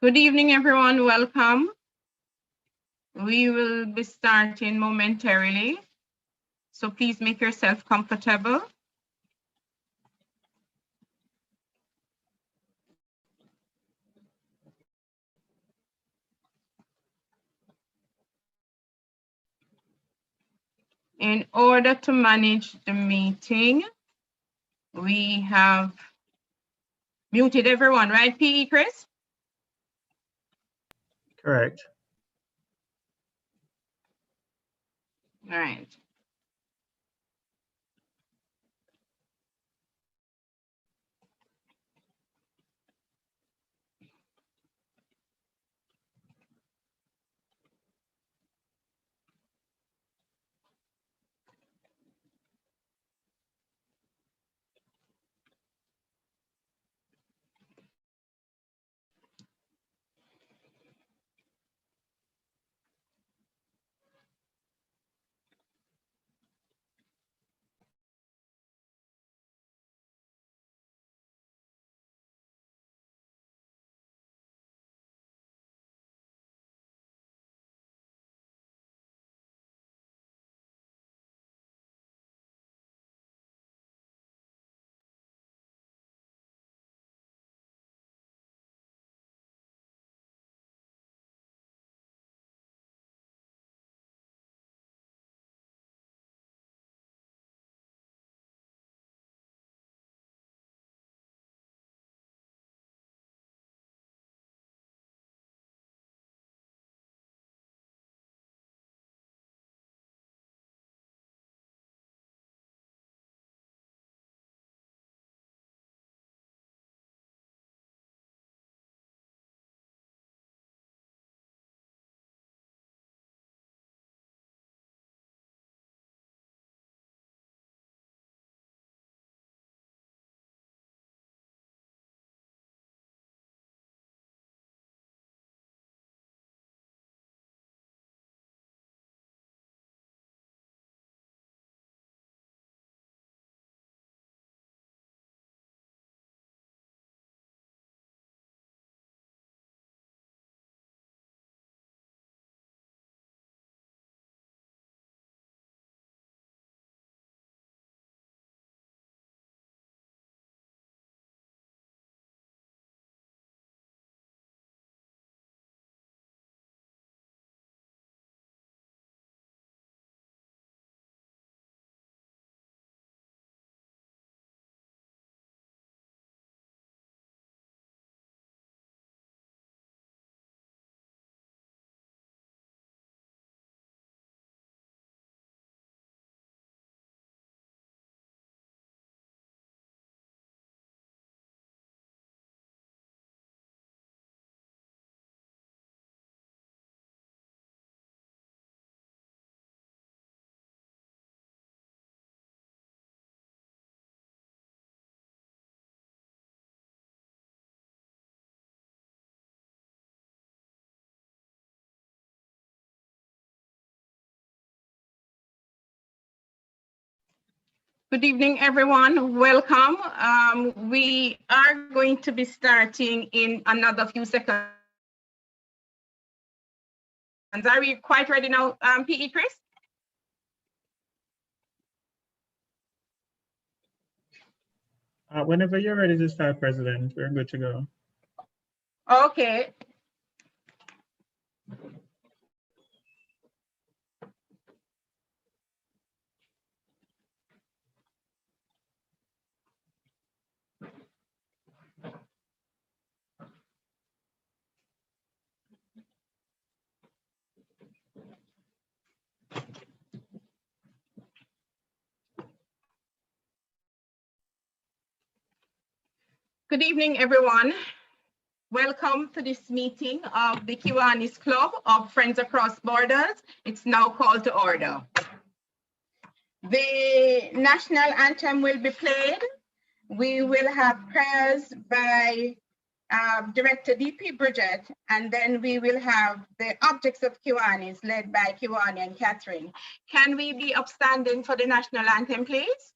Good evening, everyone. Welcome. We will be starting momentarily, so please make yourself comfortable. In order to manage the meeting, we have muted everyone, right, PE Chris? Correct. All right. Good evening, everyone. Welcome. We are going to be starting in another few seconds. Are we quite ready now, PE Chris? Whenever you're ready to start, President, we're good to go. Okay. Good evening, everyone. Welcome to this meeting of the Kiwanis Club of Friends Across Borders. It's now called to order. The national anthem will be played. We will have prayers by Director DP Bridget, and then we will have the objects of Kiwanis led by Kiwani and Catherine. Can we be upstanding for the national anthem, please?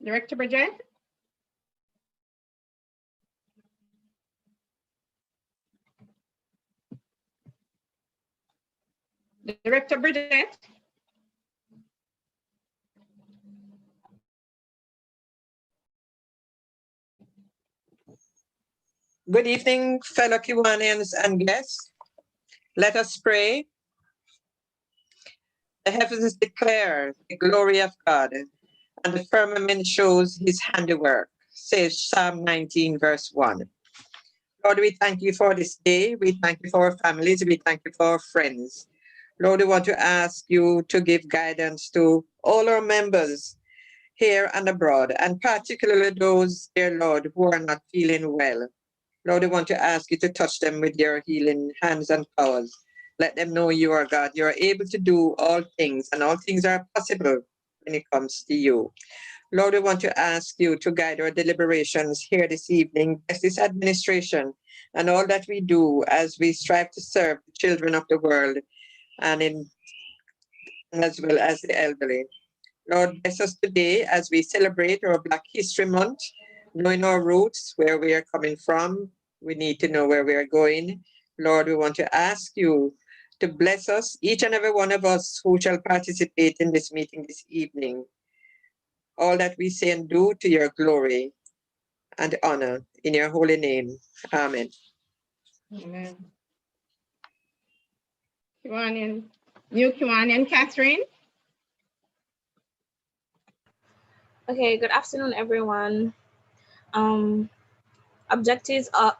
Director Bridget? Director Bridget? Good evening, fellow Kiwanians and guests. Let us pray. The heavens declare the glory of God, and the firmament shows his handiwork, says Psalm 19, verse 1. Lord, we thank you for this day. We thank you for our families. We thank you for our friends. Lord, we want to ask you to give guidance to all our members here and abroad, and particularly those, dear Lord, who are not feeling well. Lord, we want to ask you to touch them with your healing hands and powers. Let them know you are God. You are able to do all things, and all things are possible when it comes to you. Lord, we want to ask you to guide our deliberations here this evening, bless this administration, and all that we do as we strive to serve the children of the world and as well as the elderly. Lord, bless us today as we celebrate our Black History Month, knowing our roots, where we are coming from. We need to know where we are going. Lord, we want to ask you to bless us, each and every one of us who shall participate in this meeting this evening. All that we say and do to your glory and honor in your holy name. Amen. Amen. Kiwanian, new Kiwanian, Catherine? Okay, good afternoon, everyone. Objects of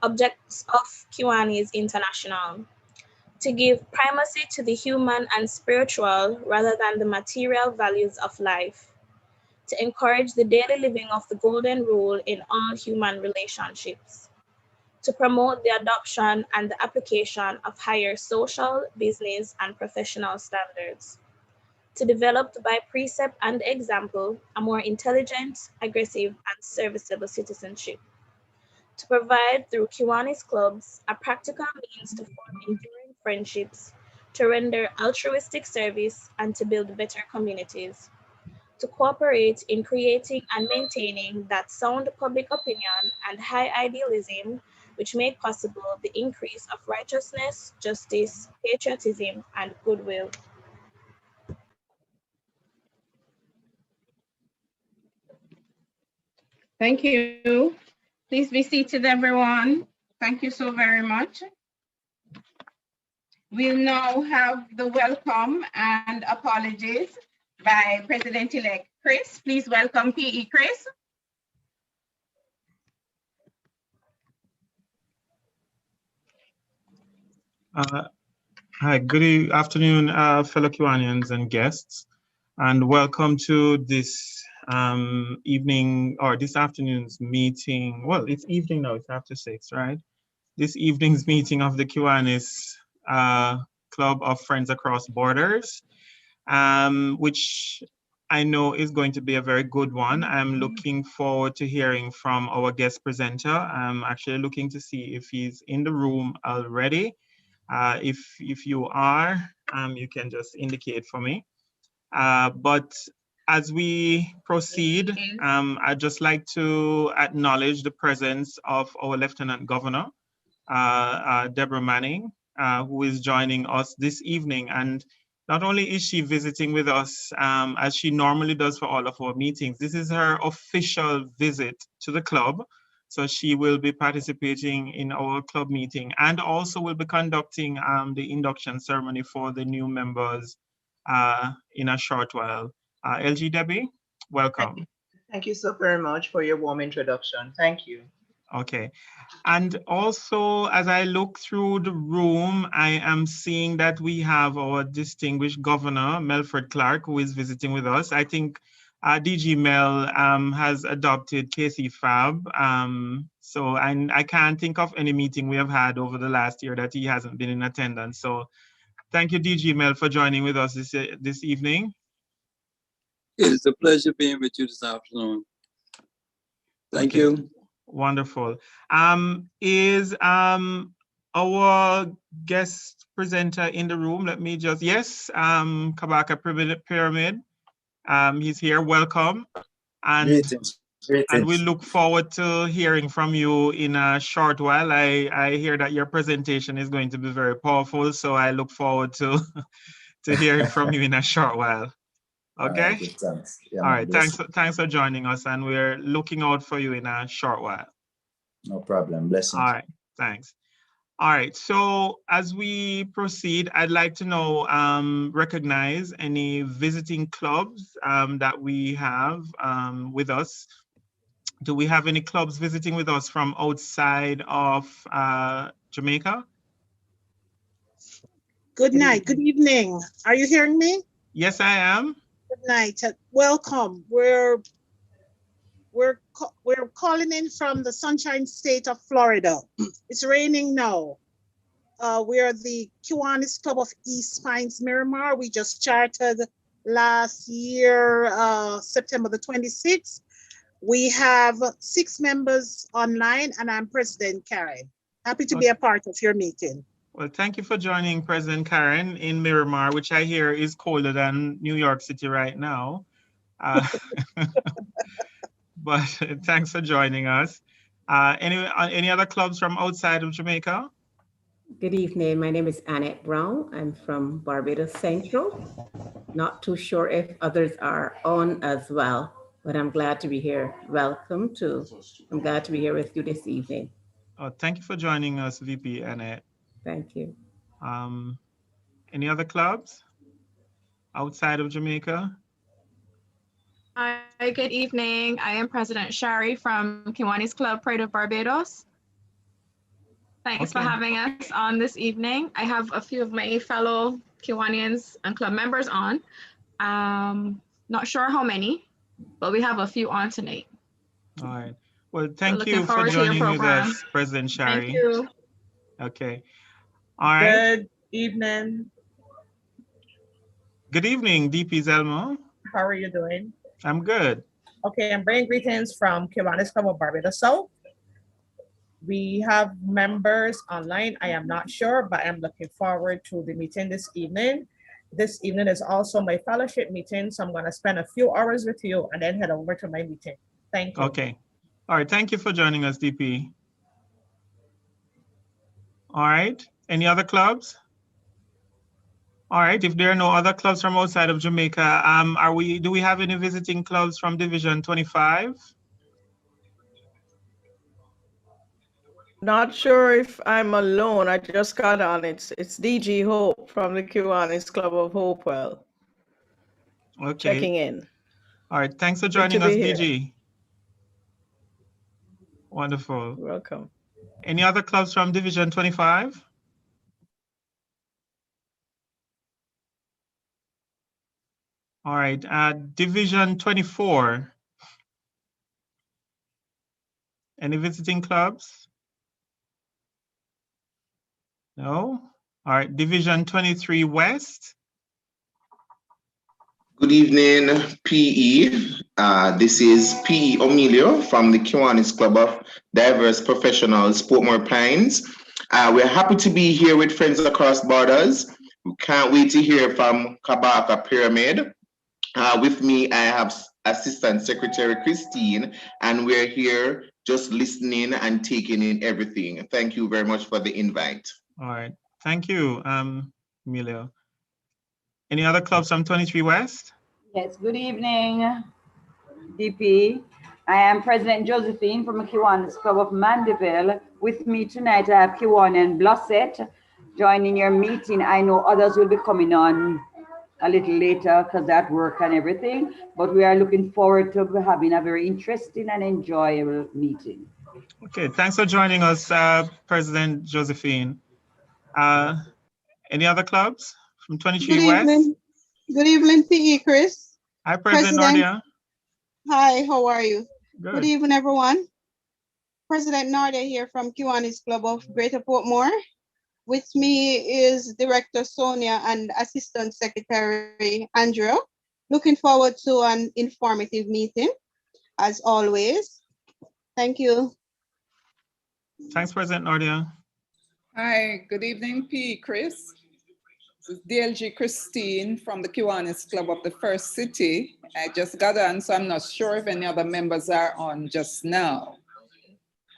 Kiwanis International: to give primacy to the human and spiritual rather than the material values of life, to encourage the daily living of the golden rule in all human relationships, to promote the adoption and the application of higher social, business, and professional standards, to develop by precept and example a more intelligent, aggressive, and serviceable citizenship, to provide through Kiwanis clubs a practical means to form enduring friendships, to render altruistic service, and to build better communities, to cooperate in creating and maintaining that sound public opinion and high idealism which make possible the increase of righteousness, justice, patriotism, and goodwill. Thank you. Please be seated, everyone. Thank you so very much. We'll now have the welcome and apologies by President-elect Chris. Please welcome PE Chris. Hi, good afternoon, fellow Kiwanians and guests, and welcome to this evening or this afternoon's meeting. Well, it's evening now, it's after 6, right? This evening's meeting of the Kiwanis Club of Friends Across Borders, which I know is going to be a very good one. I'm looking forward to hearing from our guest presenter. I'm actually looking to see if he's in the room already. If you are, you can just indicate for me. But as we proceed, I'd just like to acknowledge the presence of our Lieutenant Governor, Deborah Manning, who is joining us this evening. And not only is she visiting with us, as she normally does for all of our meetings, this is her official visit to the club. So she will be participating in our club meeting and also will be conducting the induction ceremony for the new members in a short while. LG Debbie, welcome. Thank you so very much for your warm introduction. Thank you. Okay. And also, as I look through the room, I am seeing that we have our distinguished governor, Melford Clark, who is visiting with us. I think DG Mel has adopted KCFAB. So I can't think of any meeting we have had over the last year that he hasn't been in attendance. So thank you, DG Mel, for joining with us this evening. It is a pleasure being with you this afternoon. Thank you. Wonderful. Is our guest presenter in the room? Let me just, yes, Kabaka Pyramid. He's here, welcome. And Greetings. and we look forward to hearing from you in a short while. I hear that your presentation is going to be very powerful, so I look forward to to hearing from you in a short while. Okay. Good, thanks. Yeah, all right. bless you. Thanks for joining us, and we're looking out for you in a short while. No problem. Blessings. All right. Thanks. All right. So as we proceed, I'd like to know, recognize any visiting clubs that we have with us. Do we have any clubs visiting with us from outside of Jamaica? Good night. Good evening. Are you hearing me? Yes, I am. Good night. Welcome. We're calling in from the Sunshine State of Florida. It's raining now. We are the Kiwanis Club of East Pines, Miramar. We just chartered last year, September the 26th. We have 6 members online, and I'm President Karen. Happy to be a part of your meeting. Well, thank you for joining President Karen in Miramar, which I hear is colder than New York City right now. But thanks for joining us. Any other clubs from outside of Jamaica? Good evening. My name is Annette Brown. I'm from Barbados Central. Not too sure if others are on as well, but I'm glad to be here. I'm glad to be here with you this evening. Oh, thank you for joining us, VP Annette. Thank you. Any other clubs outside of Jamaica? Hi, good evening. I am President Shari from Kiwanis Club, Pride of Barbados. Thanks for having us on this evening. I have a few of my fellow Kiwanians and club members on. Not sure how many, but we have a few on tonight. All right. Well, thank you for joining with us, President Shari. Thank you. Okay. All right. Good evening. Good evening, DP Zelmo. How are you doing? I'm good. Okay, I'm bringing greetings from Kiwanis Club of Barbados South. We have members online. I am not sure, but I'm looking forward to the meeting this evening. This evening is also my fellowship meeting, so I'm going to spend a few hours with you and then head over to my meeting. Thank you. Okay. All right. Thank you for joining us, DP. All right. Any other clubs? All right. If there are no other clubs from outside of Jamaica, do we have any visiting clubs from Division 25? Not sure if I'm alone. I just got on. It's DG Hope from the Kiwanis Club of Hopewell. Okay. Checking in. All right. Thanks for joining us, DG. Wonderful. You're welcome. Any other clubs from Division 25? All right. Division 24. Any visiting clubs? No? All right. Division 23 West. Good evening, PE. This is PE Emilio from the Kiwanis Club of Diverse Professionals, Portmore Pines. We're happy to be here with friends across borders. We can't wait to hear from Kabaka Pyramid. With me, I have Assistant Secretary Christine, and we're here just listening and taking in everything. Thank you very much for the invite. All right. Thank you, Emilio. Any other clubs from 23 West? Yes, good evening, DP. I am President Josephine from the Kiwanis Club of Mandeville. With me tonight, I have Kiwan and Blosset joining your meeting. I know others will be coming on a little later because at work and everything, but we are looking forward to having a very interesting and enjoyable meeting. Okay, thanks for joining us, President Josephine. Any other clubs from 23 West? Evening. Good evening, PE Chris. Hi, President Nardia. Hi, how are you? Good evening, everyone. President Nardia here from Kiwanis Club of Greater Portmore. With me is Director Sonia and Assistant Secretary Andrew. Looking forward to an informative meeting, as always. Thank you. Thanks, President Nardia. Hi, good evening, P. Chris. This is DLG Christine from the Kiwanis Club of the First City. I just got on, so I'm not sure if any other members are on just now.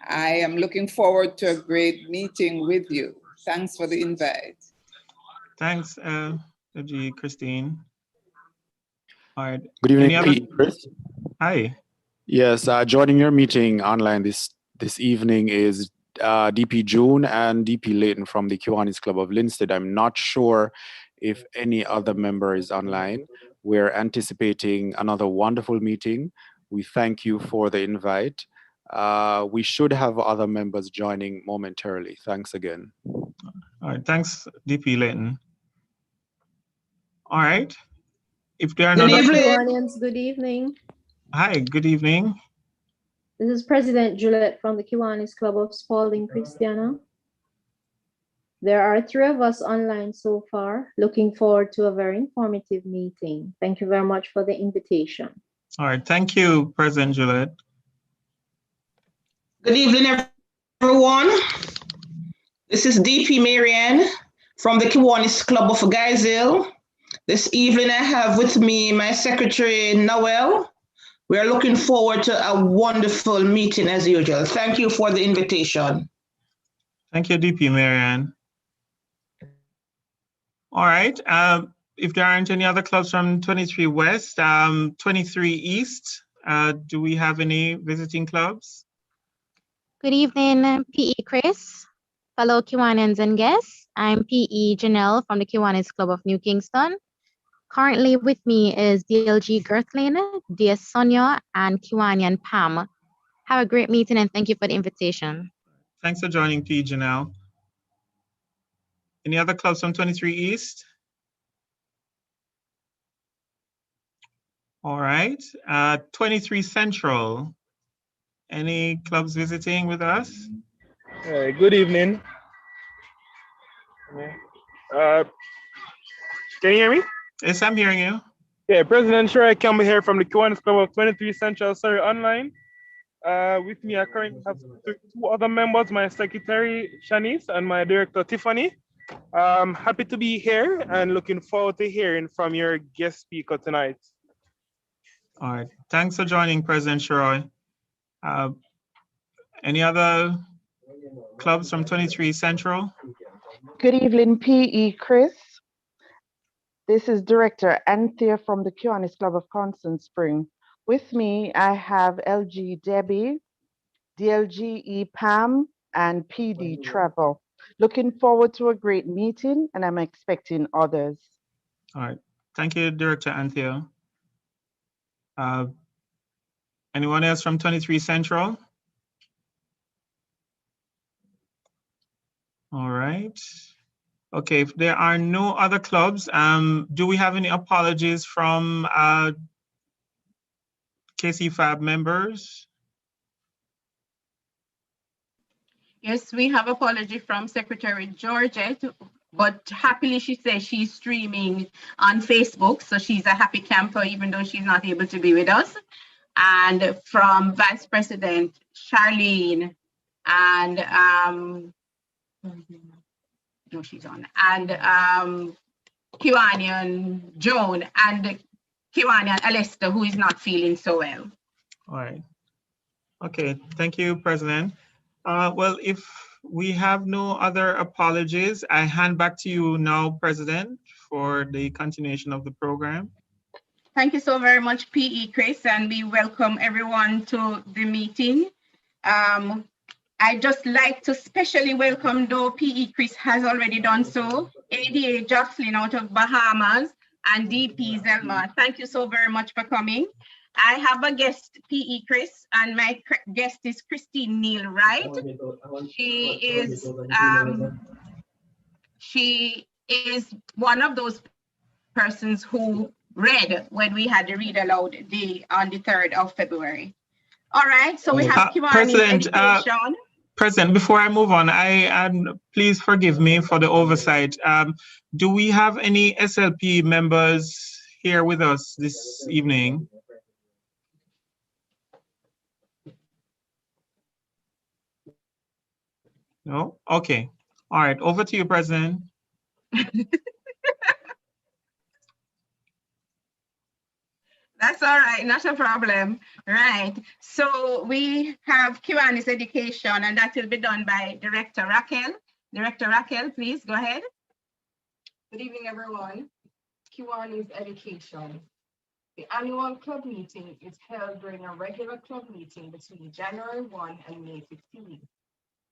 I am looking forward to a great meeting with you. Thanks for the invite. Thanks, DLG Christine. All right. Good evening, Any other? PE, Chris. Hi. Yes, joining your meeting online this evening is DP June and DP Layton from the Kiwanis Club of Linstead. I'm not sure if any other member is online. We're anticipating another wonderful meeting. We thank you for the invite. We should have other members joining momentarily. Thanks again. All right. Thanks, DP Layton. All right. If there are no other... Kiwanians, good evening. Hi, good evening. This is President Juliet from the Kiwanis Club of Spalding, Christiana. There are 3 of us online so far. Looking forward to a very informative meeting. Thank you very much for the invitation. All right, thank you, President Juliet. Good evening, everyone. This is DP Marianne from the Kiwanis Club of Guyville. This evening I have with me my secretary, Noel. We are looking forward to a wonderful meeting as usual. Thank you for the invitation. Thank you, DP Marianne. All right, if there aren't any other clubs from 23 West, 23 East, do we have any visiting clubs? Good evening, PE Chris, fellow Kiwanians and guests. I'm PE Janelle from the Kiwanis Club of New Kingston. Currently with me is DLG Gerthlin, DS Sonia, and Kiwanian Pam. Have a great meeting and thank you for the invitation. Thanks for joining, PE Janelle. Any other clubs from 23 East? All right, 23 Central. Any clubs visiting with us? Good evening. Can you hear me? Yes, I'm hearing you. Yeah, President Sure, I come here from the Kiwanis Club of 23 Central, sorry, online. With me, I currently have 2 other members, my secretary, Shanice, and my director, Tiffany. Happy to be here and looking forward to hearing from your guest speaker tonight. All right, thanks for joining, President Shiroi. Any other clubs from 23 Central? Good evening, PE Chris. This is Director Anthea from the Kiwanis Club of Constant Spring. With me, I have LG Debbie, DLGE Pam, and PD Travel. Looking forward to a great meeting, and I'm expecting others. All right, thank you, Director Anthea. Anyone else from 23 Central? All right. Okay, if there are no other clubs, do we have any apologies from KCFAB members? Yes, we have apology from Secretary Georgette, but happily she says she's streaming on Facebook, so she's a happy camper even though she's not able to be with us. And from Vice President Charlene and no, she's on, and Kiwanian Joan and Kiwanian Alesta, who is not feeling so well. All right. Okay, thank you, President. Well, if we have no other apologies, I hand back to you now, President, for the continuation of the program. Thank you so very much, PE Chris, and we welcome everyone to the meeting. I just like to specially welcome, though PE Chris has already done so, ADA Jocelyn out of Bahamas and DP Zelma. Thank you so very much for coming. I have a guest, PE Chris, and my guest is Christine Neal Wright. She is one of those persons who read when we had the read aloud on the 3rd of February. All right, so we have Kiwanis education. President, before I move on, please forgive me for the oversight. Do we have any SLP members here with us this evening? No? Okay. All right. Over to you, President. That's all right, not a problem. Right. So we have Kiwanis Education, and that will be done by Director Raquel. Director Raquel, please go ahead. Good evening, everyone. Kiwanis Education. The annual club meeting is held during a regular club meeting between January 1 and May 15.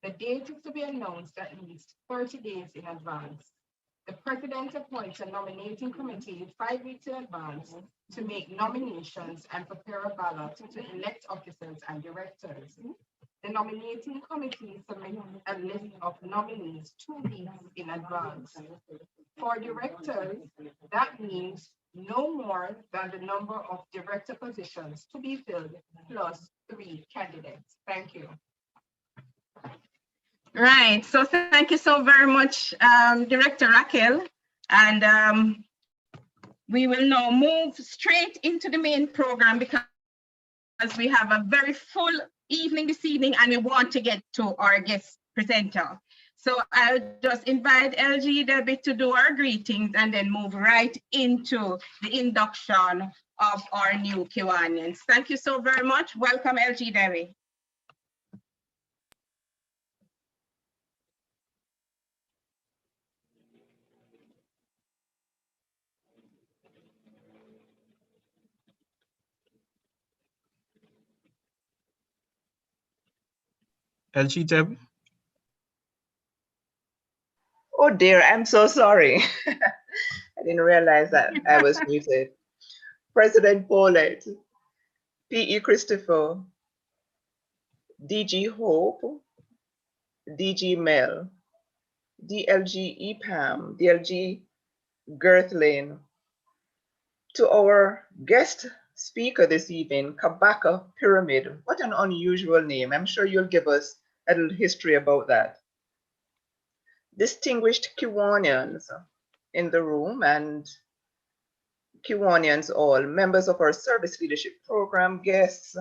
The date is to be announced at least 30 days in advance. The president appoints a nominating committee 5 weeks in advance to make nominations and prepare a ballot to elect officers and directors. The nominating committee submits a list of nominees 2 weeks in advance. For directors, that means no more than the number of director positions to be filled plus 3 candidates. Thank you. Right. So thank you so very much, Director Raquel. And we will now move straight into the main program because we have a very full evening this evening and we want to get to our guest presenter. So I'll just invite LG Debbie to do our greetings and then move right into the induction of our new Kiwanians. Thank you so very much. Welcome, LG Debbie. LG Deb. Oh dear, I'm so sorry. I didn't realize that I was muted. President Paulette, PE Christopher, DG Hope, DG Mel, DLG EPAM, DLG Girthlin, to our guest speaker this evening, Kabaka Pyramid. What an unusual name. I'm sure you'll give us a little history about that. Distinguished Kiwanians in the room and Kiwanians all, members of our service leadership program, guests,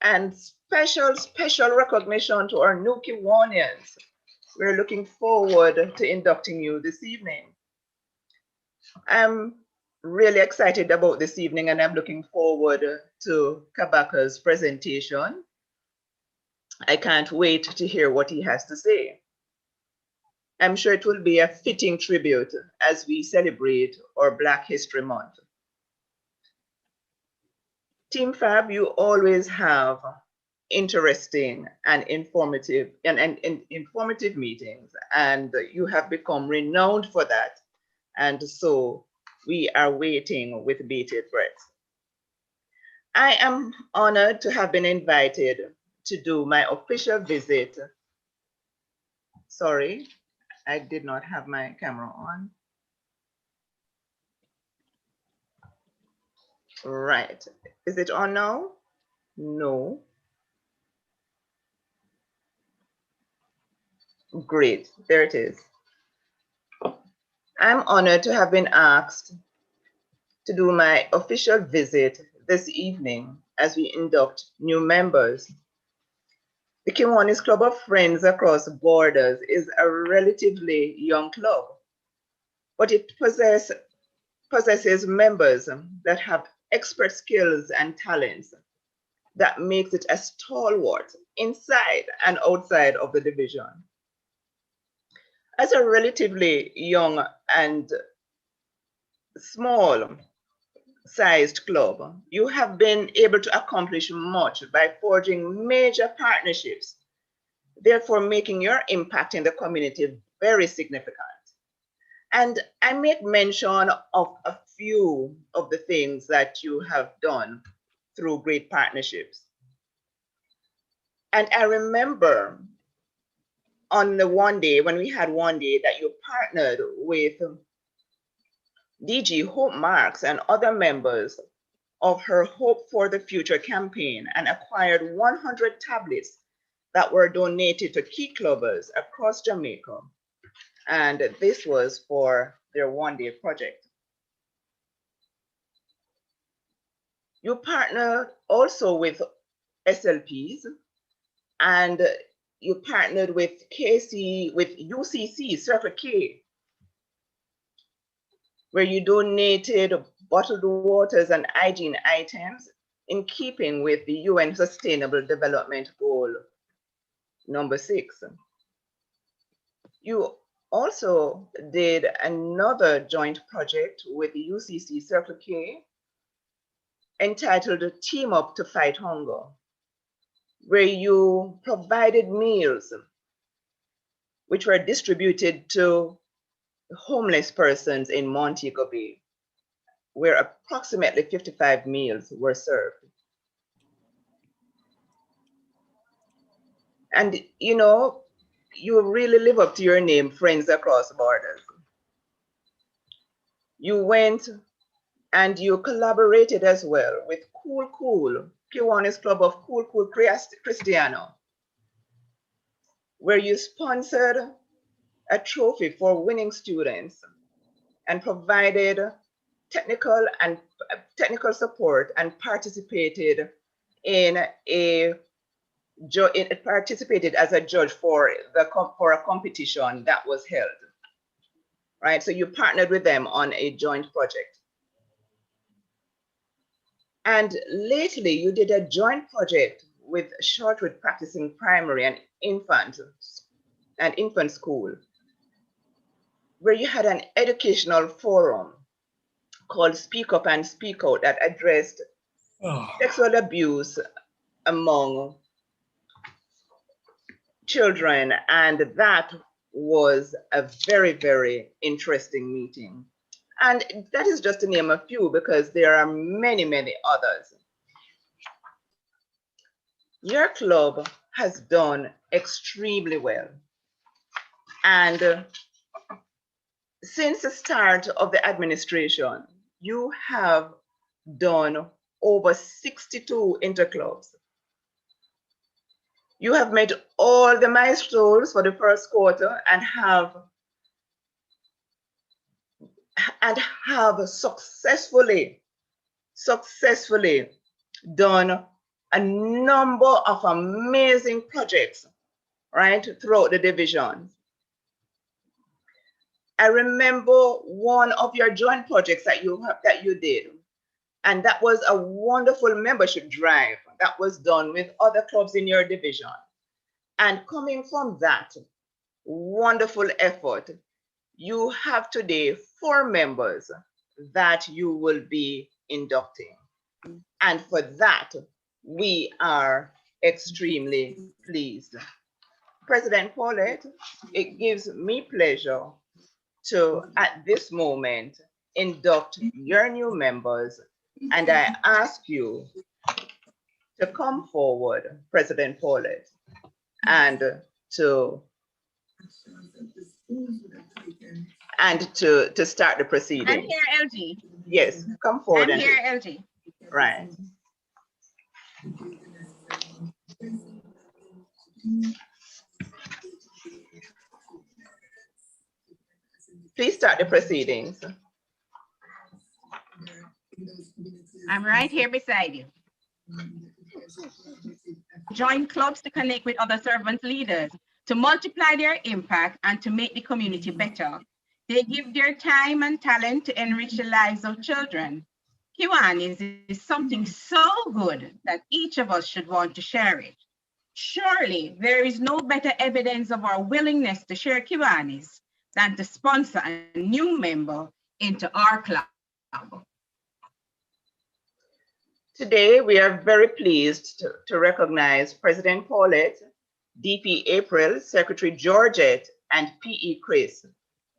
and special recognition to our new Kiwanians. We're looking forward to inducting you this evening. I'm really excited about this evening and I'm looking forward to Kabaka's presentation. I can't wait to hear what he has to say. I'm sure it will be a fitting tribute as we celebrate our Black History Month. Team Fab, you always have interesting and informative meetings, and you have become renowned for that. And so we are waiting with bated breath. I am honored to have been invited to do my official visit. Sorry, I did not have my camera on. Right, is it on now? No. Great, there it is. I'm honored to have been asked to do my official visit this evening as we induct new members. The Kiwanis Club of Friends Across Borders is a relatively young club, but it possesses members that have expert skills and talents that makes it a stalwart inside and outside of the division. As a relatively young and small sized club, you have been able to accomplish much by forging major partnerships, therefore making your impact in the community very significant. And I make mention of a few of the things that you have done through great partnerships. And I remember on the one day, when we had one day, that you partnered with DG Hope Marks and other members of her Hope for the Future campaign and acquired 100 tablets that were donated to key clubbers across Jamaica. And this was for their one-day project. You partnered also with SLPs, and you partnered with UCC, Circle K, where you donated bottled waters and hygiene items in keeping with the UN Sustainable Development Goal number 6. You also did another joint project with the UCC Circle K entitled Team Up to Fight Hunger, where you provided meals which were distributed to homeless persons in Montego Bay, where approximately 55 meals were served. And you know, you really live up to your name, Friends Across Borders. You went and you collaborated as well with Kiwanis Club of Cool Cristiano, where you sponsored a trophy for winning students and provided technical support and participated participated as a judge for a competition that was held. Right, so you partnered with them on a joint project. And lately you did a joint project with Shortwood Practicing Primary and Infant School, where you had an educational forum called Speak Up and Speak Out that addressed sexual abuse among children, and that was a very, very interesting meeting. And that is just to name a few, because there are many, many others. Your club has done extremely well. And since the start of the administration, you have done over 62 interclubs. You have met all the milestones for the first quarter and have successfully done a number of amazing projects, right, throughout the division. I remember one of your joint projects that you did, and that was a wonderful membership drive that was done with other clubs in your division. And coming from that wonderful effort, you have today 4 members that you will be inducting. And for that, we are extremely pleased. President Paulette, it gives me pleasure to, at this moment, induct your new members. And I ask you to come forward, President Paulette, and to start the proceedings. I'm here, LG. Yes, come forward. I'm here, LG. Right. Please start the proceedings. I'm right here beside you. Join clubs to connect with other servant leaders, to multiply their impact and to make the community better. They give their time and talent to enrich the lives of children. Kiwanis is something so good that each of us should want to share it. Surely there is no better evidence of our willingness to share Kiwanis than to sponsor a new member into our club. Today, we are very pleased to recognize President Paulette, DP April, Secretary Georgette, and PE Chris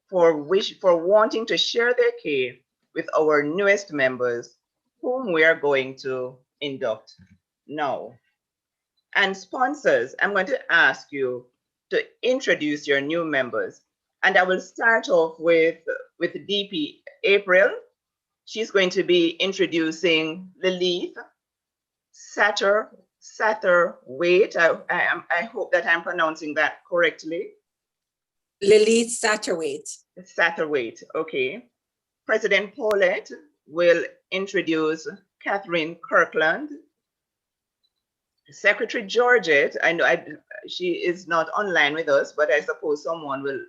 for wanting to share their care with our newest members, whom we are going to induct now. And sponsors, I'm going to ask you to introduce your new members. And I will start off with DP April. She's going to be introducing Lilith Satterwaite. I hope that I'm pronouncing that correctly. Lilith Satterwaite. Satterwaite, okay. President Paulette will introduce Catherine Kirkland. Secretary Georgette, I know she is not online with us, but I suppose someone will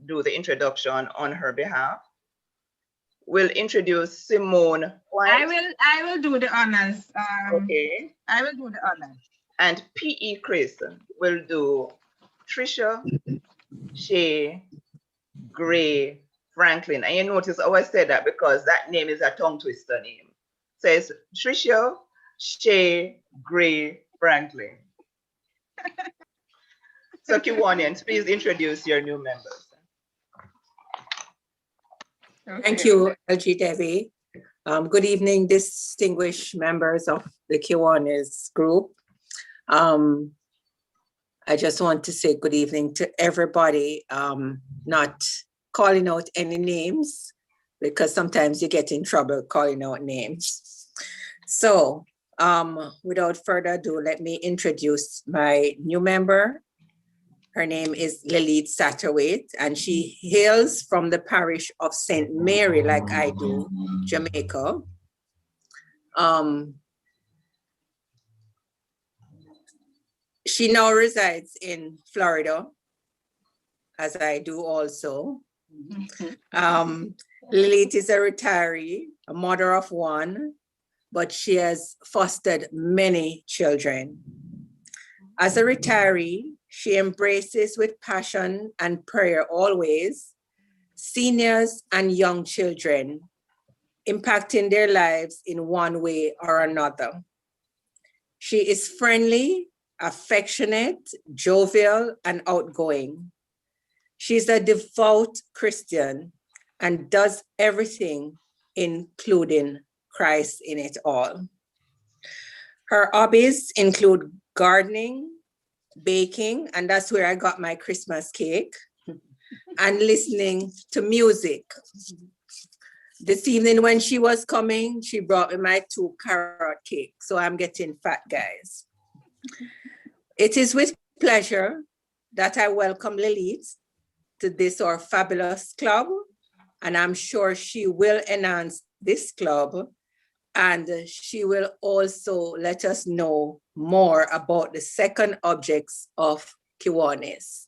do the introduction on her behalf. will introduce Simone White. I will do the honors. Okay. I will do the honors. And PE Chris will do Trisha, Shay, Gray, Franklin. And you notice how I said that because that name is a tongue twister name. So it's Trisha, Shay, Gray, Franklin. So Kiwanians, please introduce your new members. Thank you, LG Debbie. Good evening, distinguished members of the Kiwanis group. I just want to say good evening to everybody, not calling out any names because sometimes you get in trouble calling out names. So without further ado, let me introduce my new member. Her name is Lilith Satterthwaite, and she hails from the parish of St. Mary, like I do, Jamaica. She now resides in Florida, as I do also. Lilith is a retiree, a mother of one, but she has fostered many children. As a retiree, she embraces with passion and prayer always seniors and young children, impacting their lives in one way or another. She is friendly, affectionate, jovial, and outgoing. She's a devout Christian and does everything, including Christ in it all. Her hobbies include gardening, baking, and that's where I got my Christmas cake, and listening to music. This evening when she was coming, she brought me my 2 carrot cake, so I'm getting fat, guys. It is with pleasure that I welcome Lilith to this our fabulous club, and I'm sure she will enhance this club, and she will also let us know more about the second objects of Kiwanis.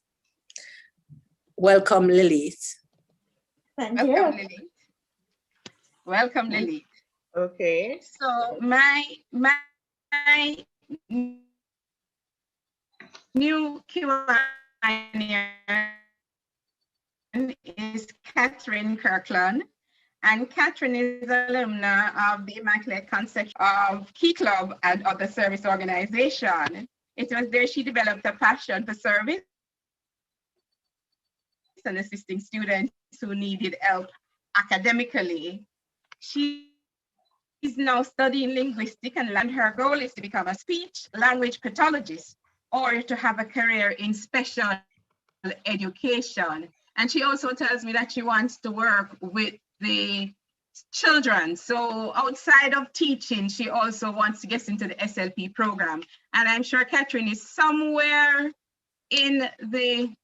Welcome, Lilith. Thank you. Welcome, Lilith. Welcome, Lilith. Okay. So my new Kiwanian is Catherine Kirkland. And Catherine is an alumna of the Immaculate Conception of Key Club and other service organization. It was there she developed a passion for service and assisting students who needed help academically. She is now studying linguistics, and her goal is to become a speech language pathologist or to have a career in special education. And she also tells me that she wants to work with the children. So outside of teaching, she also wants to get into the SLP program. And I'm sure Catherine is somewhere in the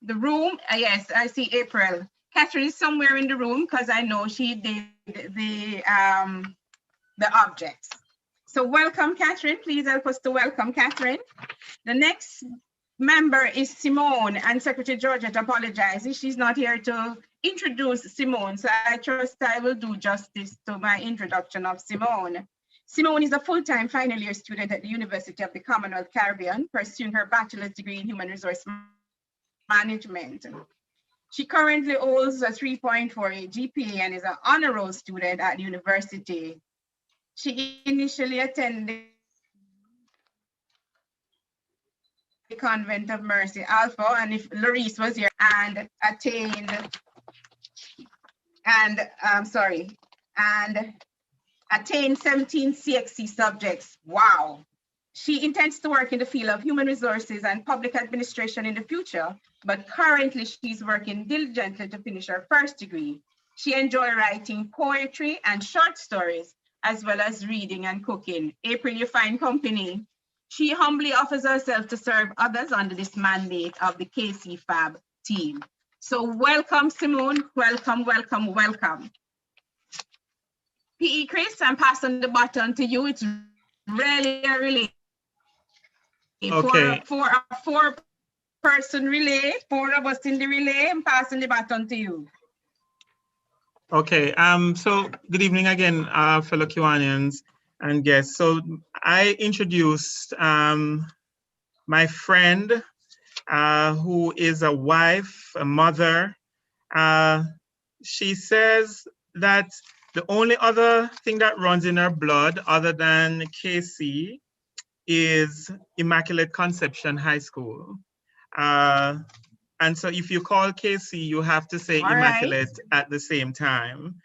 room. Yes, I see April. Catherine is somewhere in the room because I know she did the objects. So welcome, Catherine. Please help us to welcome Catherine. The next member is Simone, and Secretary Georgette apologizes. She's not here to introduce Simone, so I trust I will do justice to my introduction of Simone. Simone is a full-time final year student at the University of the Commonwealth Caribbean, pursuing her bachelor's degree in human resource management. She currently holds a 3.48 GPA and is an honor roll student at the university. She initially attended the Convent of Mercy Alpha, and if Larice was here, and attained 17 CXC subjects. Wow. She intends to work in the field of human resources and public administration in the future, but currently she's working diligently to finish her first degree. She enjoys writing poetry and short stories, as well as reading and cooking. April, you find company. She humbly offers herself to serve others under this mandate of the KCFAB team. So welcome, Simone. Welcome, welcome, welcome. PE Chris, I'm passing the baton to you. It's really a relay. Okay. For a 4-person relay, 4 of us in the relay, I'm passing the baton to you. Okay, so good evening again, fellow Kiwanians and guests. So I introduced my friend who is a wife, a mother. She says that the only other thing that runs in her blood other than KC is Immaculate Conception High School. And so if you call KC, you have to say All Immaculate right. at the same time.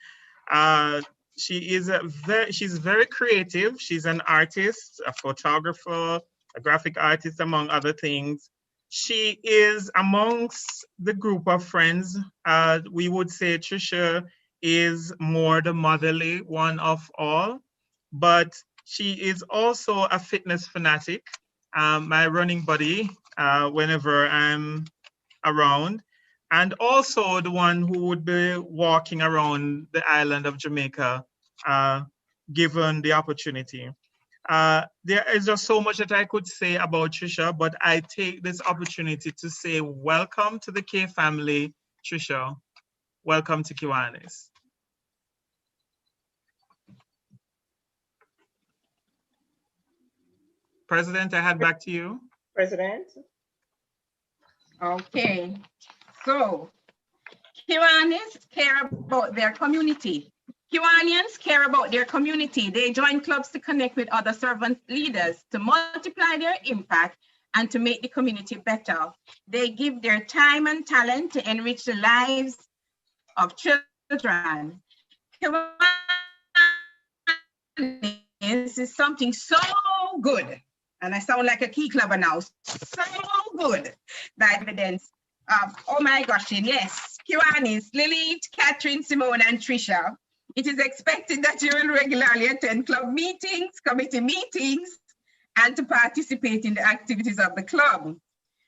She's very creative. She's an artist, a photographer, a graphic artist, among other things. She is amongst the group of friends. We would say Trisha is more the motherly one of all, but she is also a fitness fanatic. My running buddy, whenever I'm around, and also the one who would be walking around the island of Jamaica, given the opportunity. There is just so much that I could say about Trisha, but I take this opportunity to say welcome to the K family, Trisha. Welcome to Kiwanis. President, I hand back to you. President. Okay, so Kiwanis care about their community. Kiwanians care about their community. They join clubs to connect with other servant leaders, to multiply their impact and to make the community better. They give their time and talent to enrich the lives of children. Kiwanis is something so good, and I sound like a key clubber now, so good, that evidence. Oh my gosh, yes, Kiwanis, Lilith, Catherine, Simone, and Trisha. It is expected that you will regularly attend club meetings, committee meetings, and to participate in the activities of the club.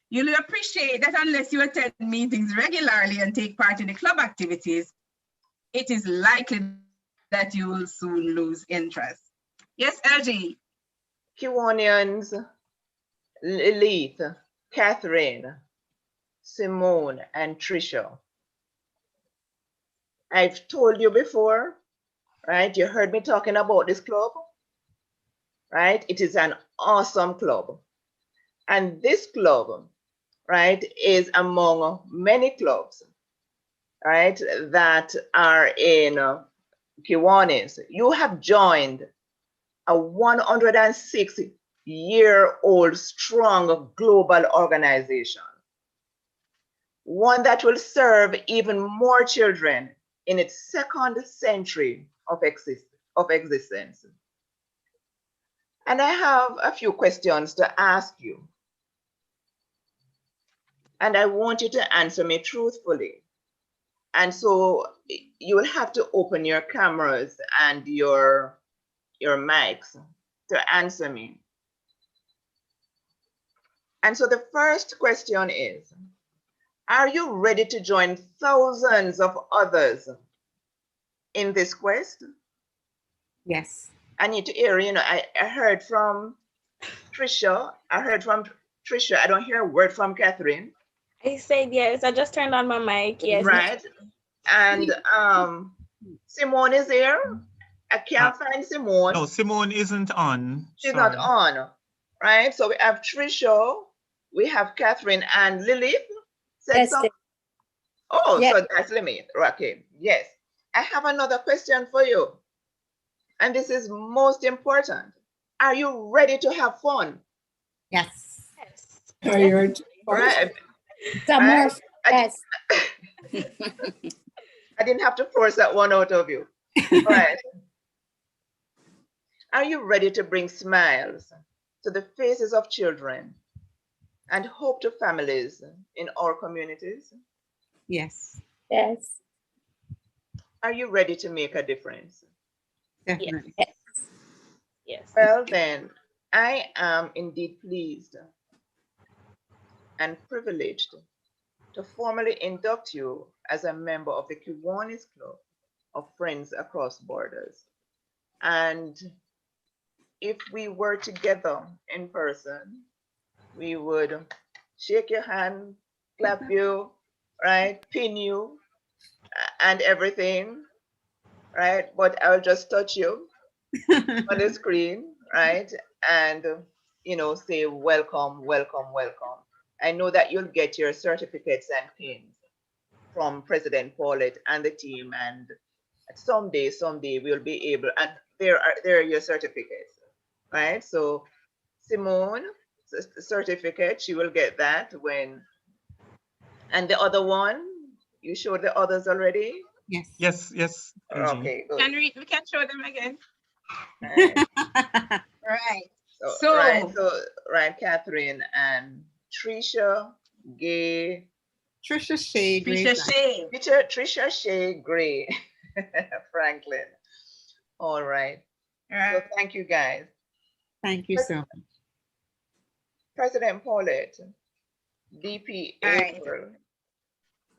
You'll appreciate that unless you attend meetings regularly and take part in the club activities, it is likely that you will soon lose interest. Yes, LG. Kiwanians, Lilith, Catherine, Simone, and Trisha. I've told you before, right? You heard me talking about this club, right? It is an awesome club. And this club, right, is among many clubs, right, that are in Kiwanis. You have joined a 106-year-old strong global organization, one that will serve even more children in its second century of existence. And I have a few questions to ask you. And I want you to answer me truthfully. And so you will have to open your cameras and your mics to answer me. And so the first question is, are you ready to join thousands of others in this quest? Yes. I need to hear, I heard from Trisha. I don't hear a word from Catherine. I said yes. I just turned on my mic. Yes. Right. And Simone is here. I can't find Simone. No, Simone isn't on. She's Sorry. not on. Right. So we have Trisha, we have Catherine, and Lilith. Oh, Yes. So that's Lilith. Okay. Yes. I have another question for you. And this is most important. Are you ready to have fun? Yes. Yes. Are you ready? Right. Some more. Right? Yes. I didn't have to force that one out of you. All right. Are you ready to bring smiles to the faces of children and hope to families in our communities? Yes. Yes. Are you ready to make a difference? Definitely. Yes. Yes. Well, then, I am indeed pleased and privileged to formally induct you as a member of the Kiwanis Club of Friends Across Borders. And if we were together in person, we would shake your hand, clap you, right, pin you, and everything. right? But I'll just touch you on the screen, right? And, you know, say welcome, welcome, welcome. I know that you'll get your certificates and pins from President Paulette and the team, and someday we'll be able, and there are your certificates, right? So Simone, certificate, she will get that when, and the other one, you showed the others already? Yes. Yes, yes. LG. Okay, good. We can show them again. Right. Right, Catherine and Trisha Gay. Trisha Shea Gray. Trisha Shea Gray. Franklin. All right. So thank you guys. Thank you so much. President Paulette, DP April,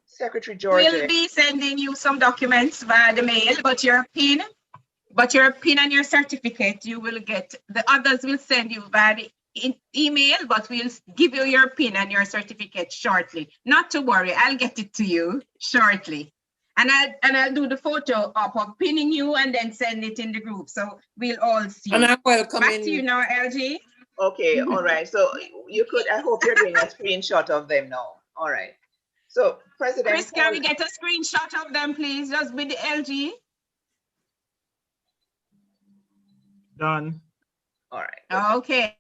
Secretary Georgia. We'll be sending you some documents via the mail, but your PIN and your certificate, you will get. The others will send you via the email, but we'll give you your PIN and your certificate shortly. Not to worry, I'll get it to you shortly. And I'll do the photo up of pinning you and then send it in the group. So we'll all see. And I'm welcoming. Back to you now, LG. Okay, all right. So you could, I hope you're doing a screenshot of them now. All right. So President Chris, can we get a screenshot of them, please? Just with the LG. Done. All right. Okay.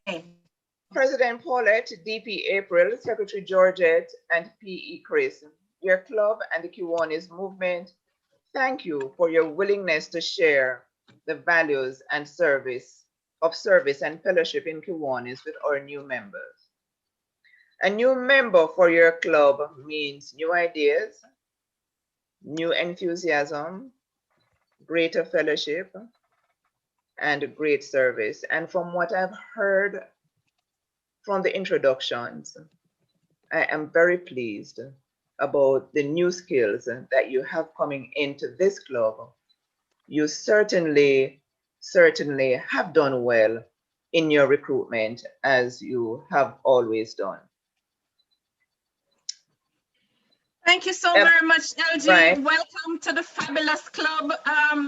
President Paulette, DP April, Secretary Georgette, and PE Chris, your club and the Kiwanis movement, thank you for your willingness to share the values and service and fellowship in Kiwanis with our new members. A new member for your club means new ideas, new enthusiasm, greater fellowship, and great service. And from what I've heard from the introductions, I am very pleased about the new skills that you have coming into this club. You certainly have done well in your recruitment, as you have always done. Thank you so very much, LG. Right. Welcome to the fabulous club,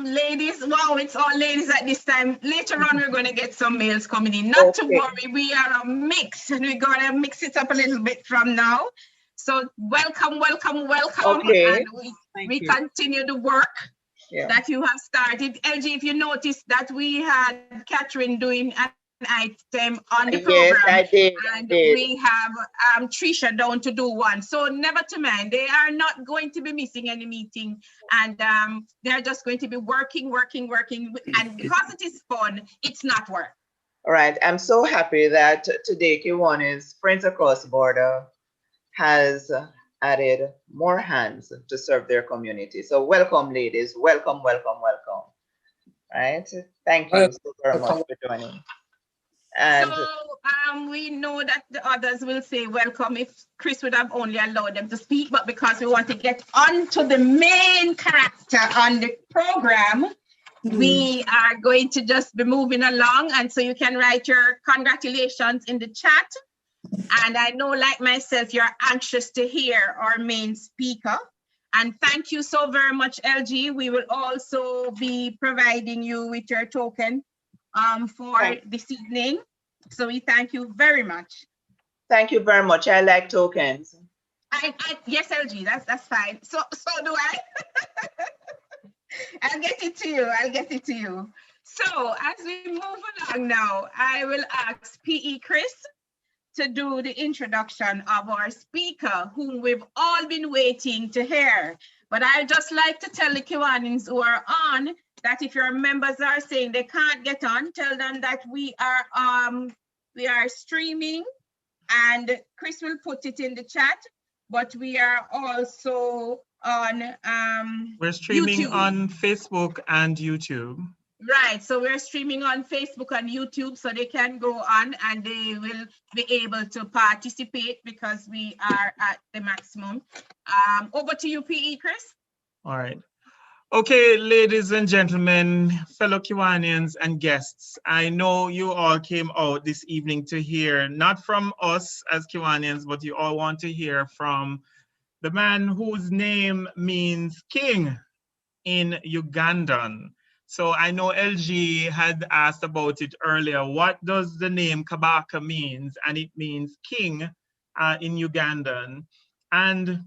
ladies. Wow, it's all ladies at this time. Later on, we're going to get some males coming in. Not to worry, we are a mix, and we're going to mix it up a little bit from now. So welcome, welcome, welcome. Okay. And we continue the work that you have started. LG, if you noticed that we had Catherine doing an item on the program. Yes, I did. And we have Trisha down to do one. So never to mind, they are not going to be missing any meeting, and they're just going to be working. And because it is fun, it's not work. All right. I'm so happy that today Kiwanis Friends Across Border has added more hands to serve their community. So welcome, ladies. Welcome, welcome, welcome. All right. Thank you so very much for joining. And so we know that the others will say welcome if Chris would have only allowed them to speak, but because we want to get on to the main character on the program, we are going to just be moving along. And so you can write your congratulations in the chat. And I know, like myself, you're anxious to hear our main speaker. And thank you so very much, LG. We will also be providing you with your token for this evening. So we thank you very much. Thank you very much. I like tokens. Yes, LG, that's fine. So do I. I'll get it to you. So as we move along now, I will ask PE Chris to do the introduction of our speaker, whom we've all been waiting to hear. But I'd just like to tell the Kiwanis who are on that if your members are saying they can't get on, tell them that we are streaming, and Chris will put it in the chat, but we are also on we're streaming YouTube. On Facebook and YouTube. Right, so we're streaming on Facebook and YouTube, so they can go on and they will be able to participate because we are at the maximum. Over to you, PE Chris. All right. Okay, ladies and gentlemen, fellow Kiwanians and guests, I know you all came out this evening to hear, not from us as Kiwanians, but you all want to hear from the man whose name means king. in Ugandan. So I know LG had asked about it earlier. What does the name Kabaka means? And it means king in Ugandan. And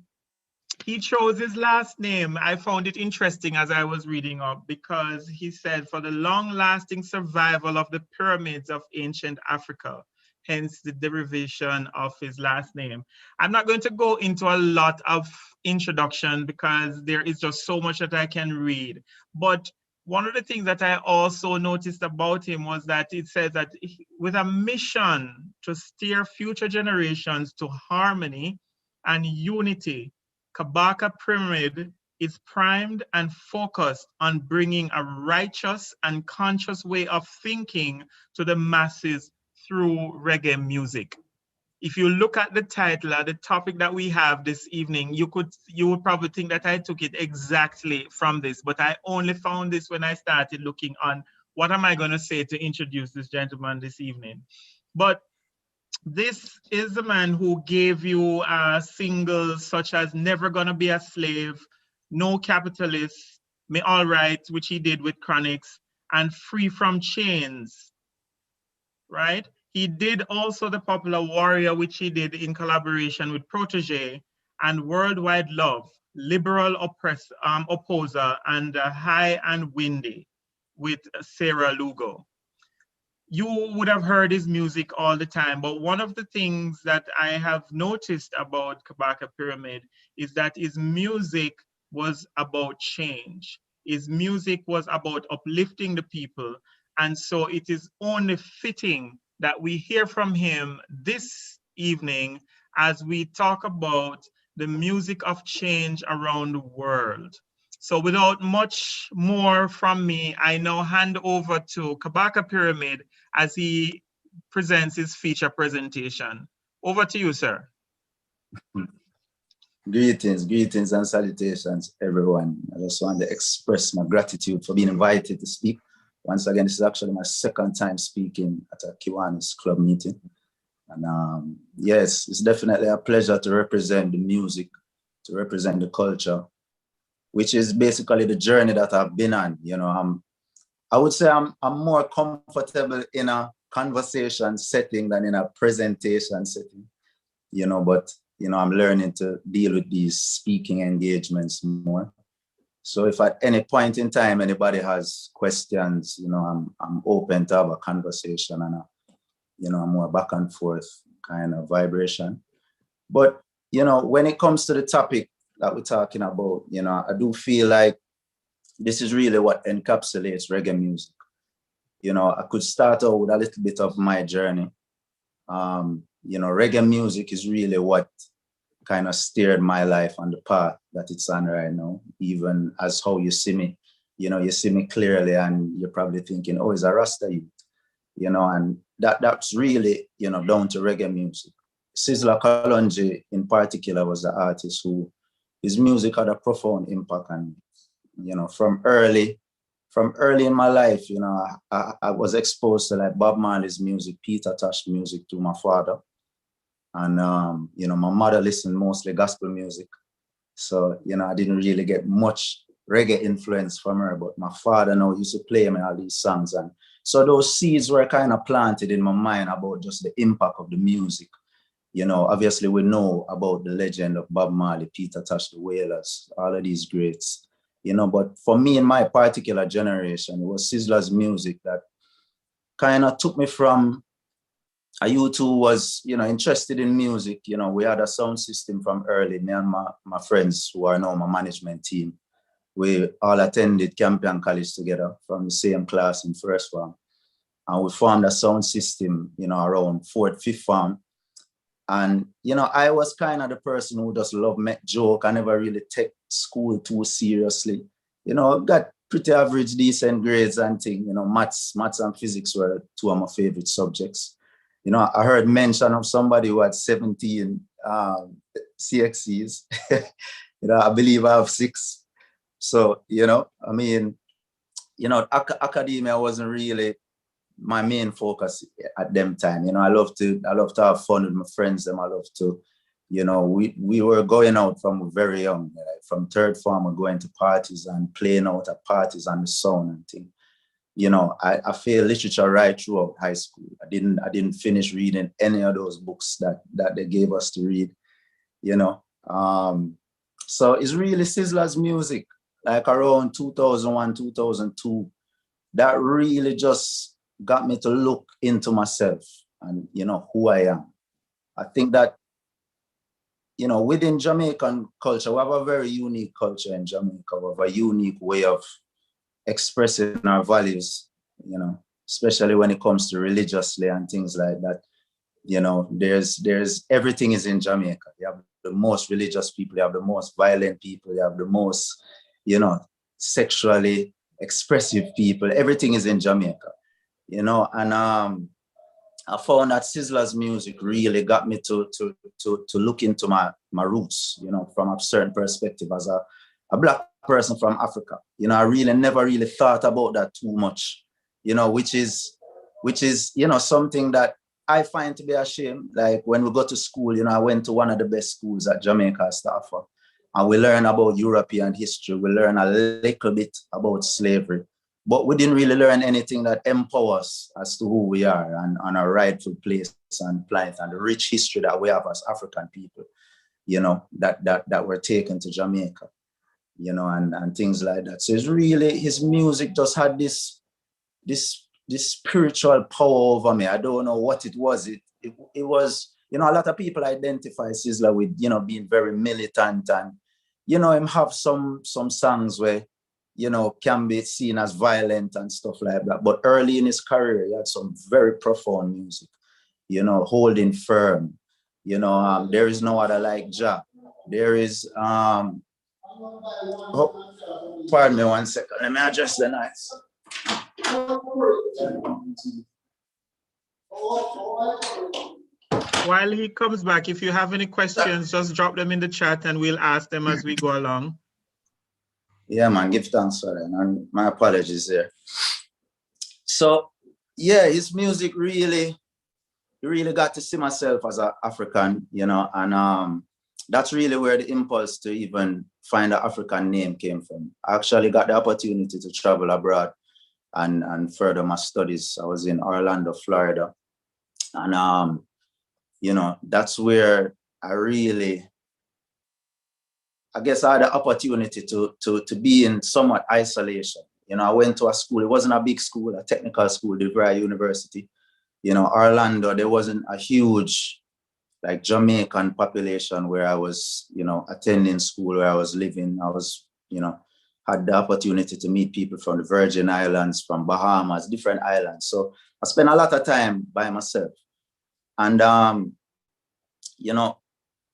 he chose his last name. I found it interesting as I was reading up because he said for the long-lasting survival of the pyramids of ancient Africa, hence the derivation of his last name. I'm not going to go into a lot of introduction because there is just so much that I can read. But one of the things that I also noticed about him was that it says that with a mission to steer future generations to harmony and unity, Kabaka Pyramid is primed and focused on bringing a righteous and conscious way of thinking to the masses through reggae music. If you look at the title, the topic that we have this evening, you would probably think that I took it exactly from this, but I only found this when I started looking on what am I going to say to introduce this gentleman this evening. But this is the man who gave you singles such as Never Gonna Be a Slave, No Capitalist, Me Alright, which he did with Chronics, and Free From Chains, right? He did also the popular Warrior, which he did in collaboration with Protege, and Worldwide Love, Liberal Opposer, and High and Windy with Sarah Lugo. You would have heard his music all the time, but one of the things that I have noticed about Kabaka Pyramid is that his music was about change. His music was about uplifting the people. And so it is only fitting that we hear from him this evening as we talk about the music of change around the world. So without much more from me, I now hand over to Kabaka Pyramid as he presents his feature presentation. Over to you, sir. Greetings and salutations, everyone. I just want to express my gratitude for being invited to speak. Once again, this is actually my second time speaking at a Kiwanis club meeting. And yes, it's definitely a pleasure to represent the music, to represent the culture, which is basically the journey that I've been on. You know, I would say I'm more comfortable in a conversation setting than in a presentation setting, you know, but, you know, I'm learning to deal with these speaking engagements more. So if at any point in time, anybody has questions, you know, I'm open to have a conversation and you know, a more back and forth kind of vibration. But, you know, when it comes to the topic that we're talking about, you know, I do feel like this is really what encapsulates reggae music. You know, I could start out with a little bit of my journey. You know, reggae music is really what kind of steered my life on the path that it's on right now, even as how you see me. You know, you see me clearly and you're probably thinking, oh, it's a Rasta youth. You know, and that's really, you know, down to reggae music. Sizzla Kalonji in particular was the artist who, his music had a profound impact on me. You know, from early in my life, you know, I was exposed to like Bob Marley's music, Peter Tosh music through my father. And, you know, my mother listened mostly gospel music. So, you know, I didn't really get much reggae influence from her, but my father now used to play me all these songs. And so those seeds were kind of planted in my mind about just the impact of the music. You know, obviously we know about the legend of Bob Marley, Peter Tosh, the Wailers, all of these greats. You know, but for me in my particular generation, it was Sizzla's music that kind of took me from a youth who was, you know, interested in music. You know, we had a sound system from early. Me and my friends who are now my management team, we all attended Campion College together from the same class in first form. And we formed a sound system, you know, around fourth, fifth form. And, you know, I was kind of the person who just loved make joke. I never really take school too seriously. You know, got pretty average, decent grades and things. You know, maths and physics were two of my favorite subjects. You know, I heard mention of somebody who had 17 CXCs. You know, I believe I have 6. So, you know, I mean, you know, academia wasn't really my main focus at them time. You know, I love to have fun with my friends. I love to, You know, we were going out from very young, like from third form, we're going to parties and playing out at parties and the sound and thing. You know, I failed literature right throughout high school. I didn't finish reading any of those books that they gave us to read, you know. So it's really Sizzla's music, like around 2001, 2002, that really just got me to look into myself and, you know, who I am. I think that, you know, within Jamaican culture, we have a very unique culture in Jamaica. We have a unique way of expressing our values, you know, especially when it comes to religiously and things like that. You know, there's everything is in Jamaica. You have the most religious people, you have the most violent people, you have the most, you know, sexually expressive people. Everything is in Jamaica, you know. And I found that Sizzla's music really got me to look into my roots, you know, from a certain perspective as a Black person from Africa. You know, I really never really thought about that too much, you know, which is, you know, something that I find to be a shame. Like when we go to school, you know, I went to one of the best schools that Jamaica has to offer, and we learn about European history. We learn a little bit about slavery, but we didn't really learn anything that empowers us as to who we are and our rightful place and plight and the rich history that we have as African people, you know, that were taken to Jamaica, you know, and things like that. So it's really, his music just had this spiritual power over me. I don't know what it was. It was, you know, a lot of people identify Sizzla with, you know, being very militant, and, you know, him have some songs where, you know, can be seen as violent and stuff like that. But early in his career, he had some very profound music, you know, Holding Firm, you know, There Is No Other Like Jah. There is, oh, pardon me 1 second, let me adjust the noise. While he comes back, if you have any questions, just drop them in the chat and we'll ask them as we go along. Yeah, man, give thanks for that. And my apologies there. So, yeah, his music really got to see myself as an African, you know, and that's really where the impulse to even find an African name came from. I actually got the opportunity to travel abroad and further my studies. I was in Orlando, Florida. And, you know, that's where I guess I had the opportunity to be in somewhat isolation. You know, I went to a school, it wasn't a big school, a technical school, DeVry University. You know, Orlando, there wasn't a huge, like, Jamaican population where I was, you know, attending school, where I was living. I was, you know, had the opportunity to meet people from the Virgin Islands, from Bahamas, different islands. So I spent a lot of time by myself. And, you know,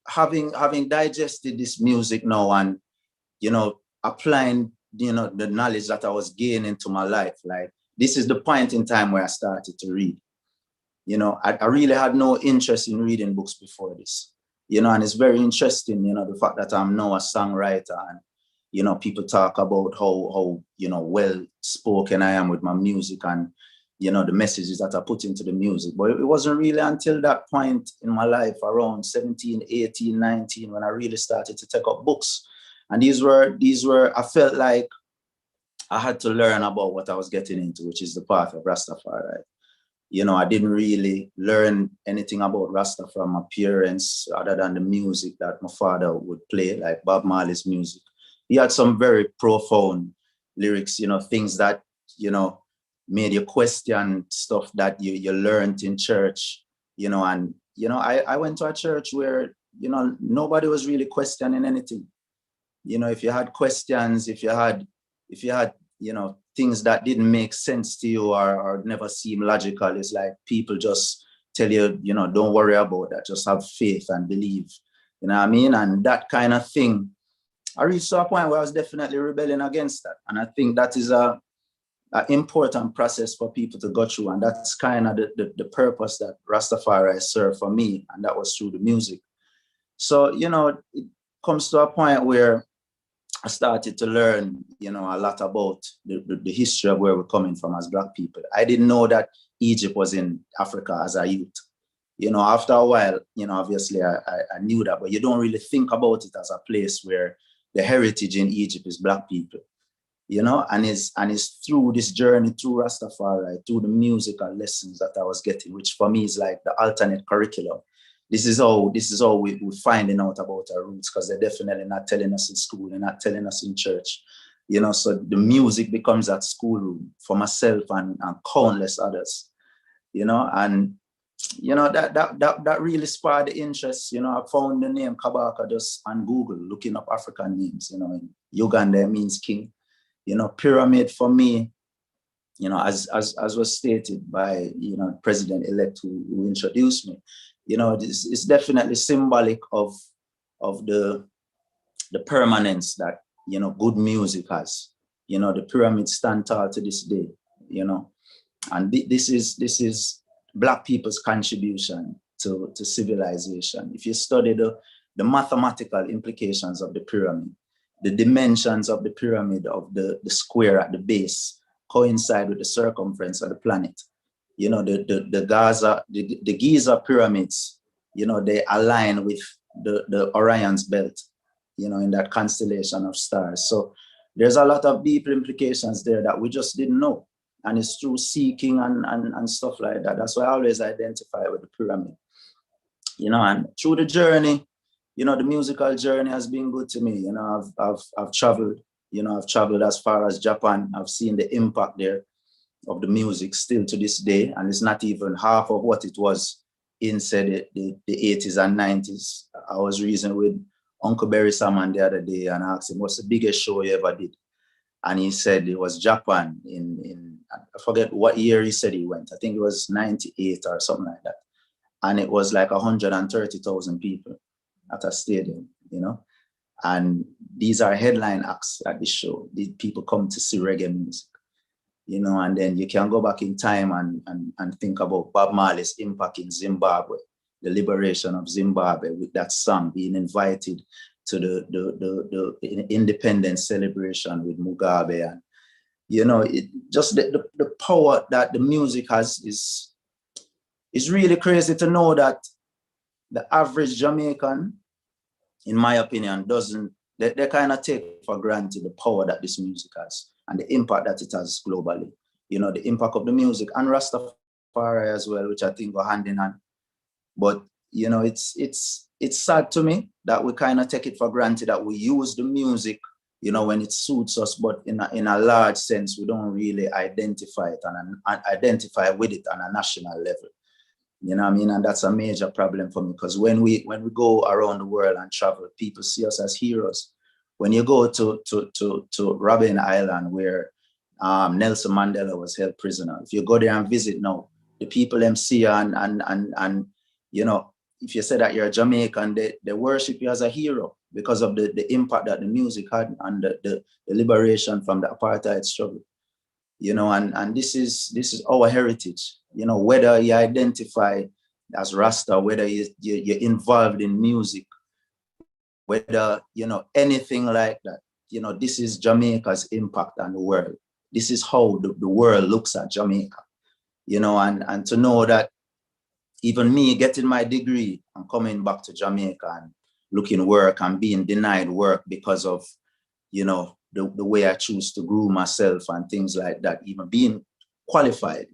having digested this music now and, you know, applying, you know, the knowledge that I was gaining to my life, like, this is the point in time where I started to read. You know, I really had no interest in reading books before this, you know, and it's very interesting, you know, the fact that I'm now a songwriter, and, you know, people talk about how you know, well spoken I am with my music and, you know, the messages that I put into the music. But it wasn't really until that point in my life, around 17, 18, 19, when I really started to take up books. And these were, I felt like I had to learn about what I was getting into, which is the path of Rastafari. You know, I didn't really learn anything about Rasta from my parents other than the music that my father would play, like Bob Marley's music. He had some very profound lyrics, you know, things that, you know, made you question stuff that you learned in church, you know. And, you know, I went to a church where, you know, nobody was really questioning anything. You know, if you had questions, if you had, you know, things that didn't make sense to you or never seem logical, it's like people just tell you, you know, don't worry about that, just have faith and believe, you know what I mean? And that kind of thing, I reached to a point where I was definitely rebelling against that. And I think that is an important process for people to go through. And that's kind of the purpose that Rastafari served for me. And that was through the music. So, you know, it comes to a point where I started to learn, you know, a lot about the history of where we're coming from as Black people. I didn't know that Egypt was in Africa as a youth. After a while, obviously I knew that, but you don't really think about it as a place where the heritage in Egypt is Black people, and it's through this journey, through Rastafari, through the musical lessons that I was getting, which for me is like the alternate curriculum. This is all we're finding out about our roots, because they're definitely not telling us in school, they're not telling us in church, so the music becomes that schoolroom for myself and countless others, and that really sparked the interest. I found the name Kabaka just on Google, looking up African names. In Uganda it means king. Pyramid for me, as was stated by President-elect who introduced me, it's definitely symbolic of the permanence that good music has. The pyramids stand tall to this day. And this is Black people's contribution to civilization. If you study the mathematical implications of the pyramid, the dimensions of the pyramid of the square at the base coincide with the circumference of the planet. The Giza pyramids, they align with the Orion's belt, in that constellation of stars. So there's a lot of deep implications there that we just didn't know. And it's through seeking and stuff like that. That's why I always identify with the pyramid. And through the journey, the musical journey has been good to me. I've traveled, I've traveled as far as Japan. I've seen the impact there of the music still to this day. And it's not even half of what it was in, say, the 80s and 90s. I was reasoning with Uncle Barry Salmon the other day and I asked him, what's the biggest show you ever did? And he said it was Japan in I forget what year he said he went. I think it was 98 or something like that. And it was like 130,000 people at a stadium, And these are headline acts at this show. These people come to see reggae music, and then you can go back in time and think about Bob Marley's impact in Zimbabwe, the liberation of Zimbabwe with that song, being invited to the independence celebration with Mugabe. And it just the power that the music has is really crazy to know that the average Jamaican, in my opinion, they kind of take for granted the power that this music has and the impact that it has globally. The impact of the music and Rastafari as well, which I think go hand in hand. But it's sad to me that we kind of take it for granted that we use the music, when it suits us, but in a large sense, we don't really identify it and identify with it on a national level. What I mean? And that's a major problem for me, because when we go around the world and travel, people see us as heroes. When you go to Robben Island, where Nelson Mandela was held prisoner, if you go there and visit now, the people them see and if you say that you're a Jamaican, they worship you as a hero because of the impact that the music had and the liberation from the apartheid struggle. And this is our heritage. Whether you identify as Rasta, whether you're involved in music, whether anything like that, this is Jamaica's impact on the world. This is how the world looks at Jamaica. And to know that even me getting my degree and coming back to Jamaica and looking work and being denied work because of, the way I choose to groom myself and things like that, even being qualified,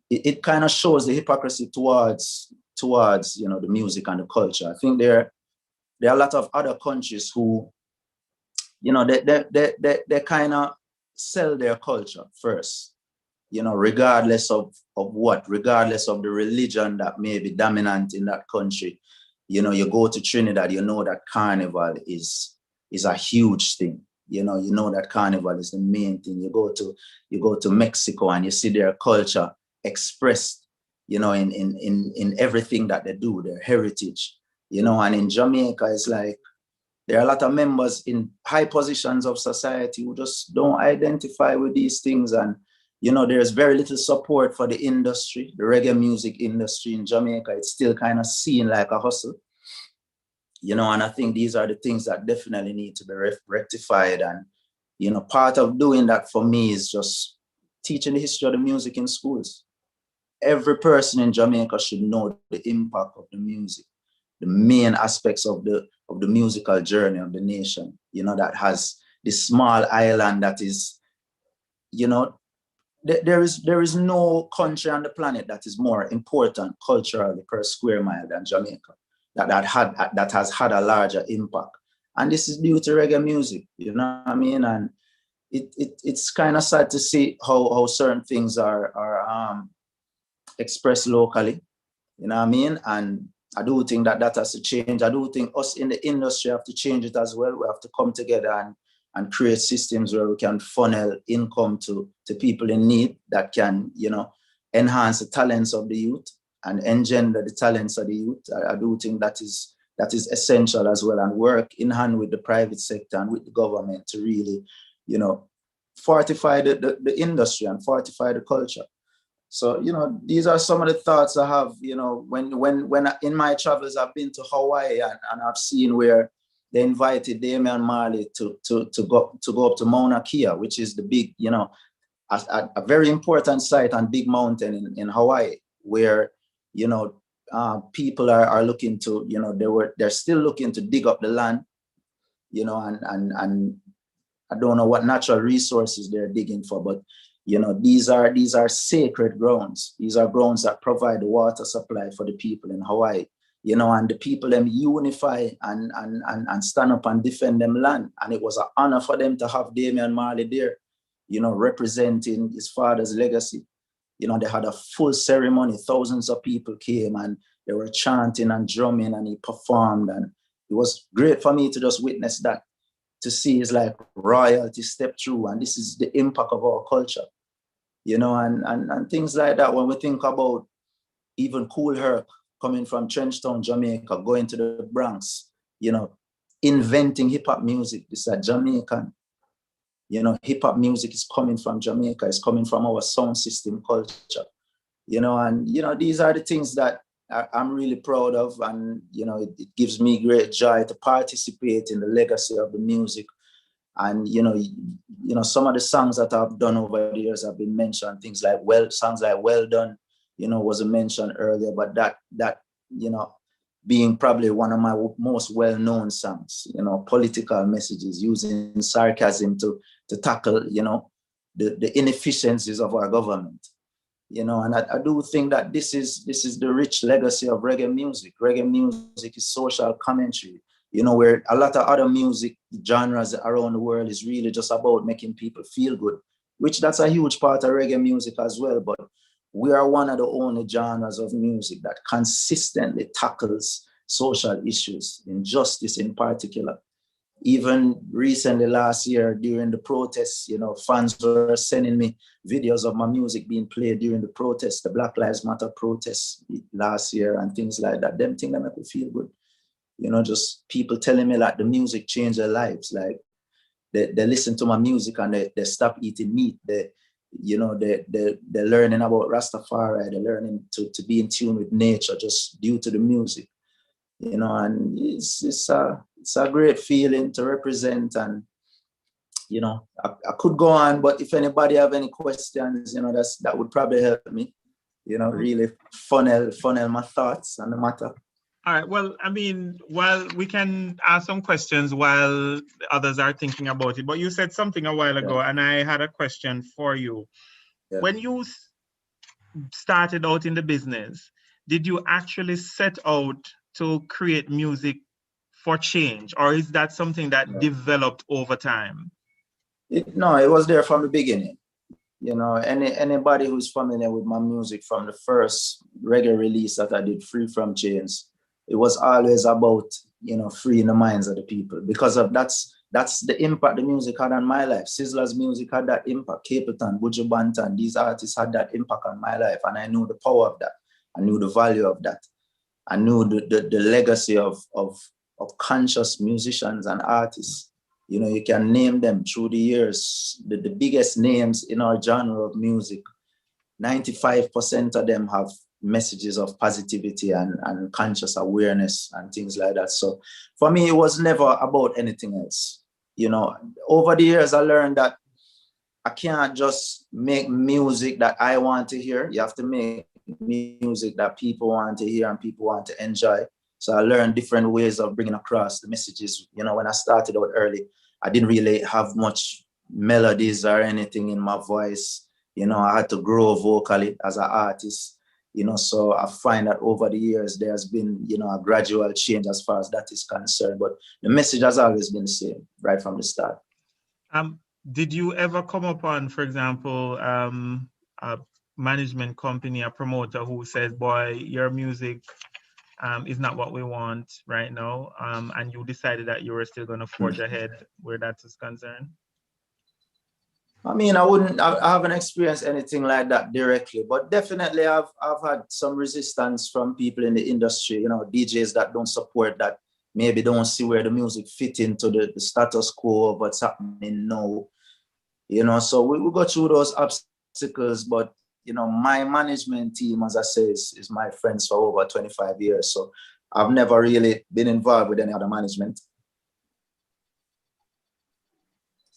it kind of shows the hypocrisy towards the music and the culture. I think there are a lot of other countries who, they kind of sell their culture first, regardless of what, regardless of the religion that may be dominant in that country. You go to Trinidad, that carnival is a huge thing. That carnival is the main thing. You go to Mexico and you see their culture expressed, in everything that they do, their heritage, and in Jamaica, it's like there are a lot of members in high positions of society who just don't identify with these things. And, there's very little support for the industry, the reggae music industry in Jamaica. It's still kind of seen like a hustle. And I think these are the things that definitely need to be rectified. And, part of doing that for me is just teaching the history of the music in schools. every person in Jamaica should know the impact of the music, the main aspects of the musical journey of the nation, you know, that has this small island that is, you know, there is no country on the planet that is more important culturally per square mile than Jamaica, that has had a larger impact. And this is due to reggae music, you know what I mean? And it's kind of sad to see how certain things are expressed locally, you know what I mean? And I do think that has to change. I do think us in the industry have to change it as well. We have to come together and create systems where we can funnel income to people in need that can, you know, enhance the talents of the youth and engender the talents of the youth. I do think that is essential as well, and work in hand with the private sector and with the government to really, you know, fortify the industry and fortify the culture. So, you know, these are some of the thoughts I have, you know, when in my travels, I've been to Hawaii and I've seen where they invited Damian Marley to go up to Mauna Kea, which is the big, you know, a very important site and big mountain in Hawaii, where, you know, people are looking to, you know, they're still looking to dig up the land, you know, and I don't know what natural resources they're digging for, but, you know, these are sacred grounds. These are grounds that provide the water supply for the people in Hawaii, you know, and the people them unify and stand up and defend them land. And it was an honor for them to have Damian Marley there, you know, representing his father's legacy. You know, they had a full ceremony. Thousands of people came and they were chanting and drumming, and he performed. And it was great for me to just witness that, to see his like royalty step through. And this is the impact of our culture, you know, and things like that. When we think about even Kool Herc coming from Trenchtown, Jamaica, going to the Bronx, you know, inventing hip hop music. This is Jamaican. You know, hip hop music is coming from Jamaica. It's coming from our sound system culture, you know, and, you know, these are the things that I'm really proud of. And, you know, it gives me great joy to participate in the legacy of the music. And, you know, some of the songs that I've done over the years have been mentioned, things like songs like Well Done, you know, wasn't mentioned earlier, but that, you know, being probably one of my most well-known songs, you know, political messages, using sarcasm to tackle, you know, the inefficiencies of our government, you know. And I do think that this is the rich legacy of reggae music. Reggae music is social commentary, you know, where a lot of other music genres around the world is really just about making people feel good, which that's a huge part of reggae music as well. But we are one of the only genres of music that consistently tackles social issues, injustice in particular. Even recently, last year, during the protests, you know, fans were sending me videos of my music being played during the protests, the Black Lives Matter protests last year and things like that. Them things that make me feel good. You know, just people telling me like the music changed their lives. Like they listen to my music and they stop eating meat. You know, they're learning about Rastafari. They're learning to be in tune with nature just due to the music. You know, and it's a great feeling to represent. And, you know, I could go on, but if anybody have any questions, you know, that would probably help me, you know, really funnel my thoughts on the matter. All right. Well, I mean, while we can ask some questions while others are thinking about it, but you said something a while ago, and I had a question for you. Yeah. When you started out in the business, did you actually set out to create music for change, or is that something that developed over time? No, it was there from the beginning. You know, anybody who's familiar with my music from the first reggae release that I did, Free From Chains, it was always about, you know, freeing the minds of the people, because of that's the impact the music had on my life. Sizzla's music had that impact. Capleton, Buju Banton, these artists had that impact on my life, and I knew the power of that. I knew the value of that. I knew the legacy of conscious musicians and artists. You know, you can name them through the years. The biggest names in our genre of music, 95% of them have messages of positivity and conscious awareness and things like that. So for me, it was never about anything else. You know, over the years, I learned that I can't just make music that I want to hear. You have to make music that people want to hear and people want to enjoy. So I learned different ways of bringing across the messages. You know, when I started out early, I didn't really have much melodies or anything in my voice. You know, I had to grow vocally as an artist. You know, so I find that over the years, there's been, you know, a gradual change as far as that is concerned. But the message has always been the same right from the start. Did you ever come upon, for example, a management company, a promoter who says, boy, your music is not what we want right now, and you decided that you were still going to forge ahead where that is concerned? I mean, I haven't experienced anything like that directly, but definitely I've had some resistance from people in the industry, you know, DJs that don't support that, maybe don't see where the music fit into the status quo of what's happening now. You know, so we go through those obstacles, but, you know, my management team, as I say, is my friends for over 25 years. So I've never really been involved with any other management.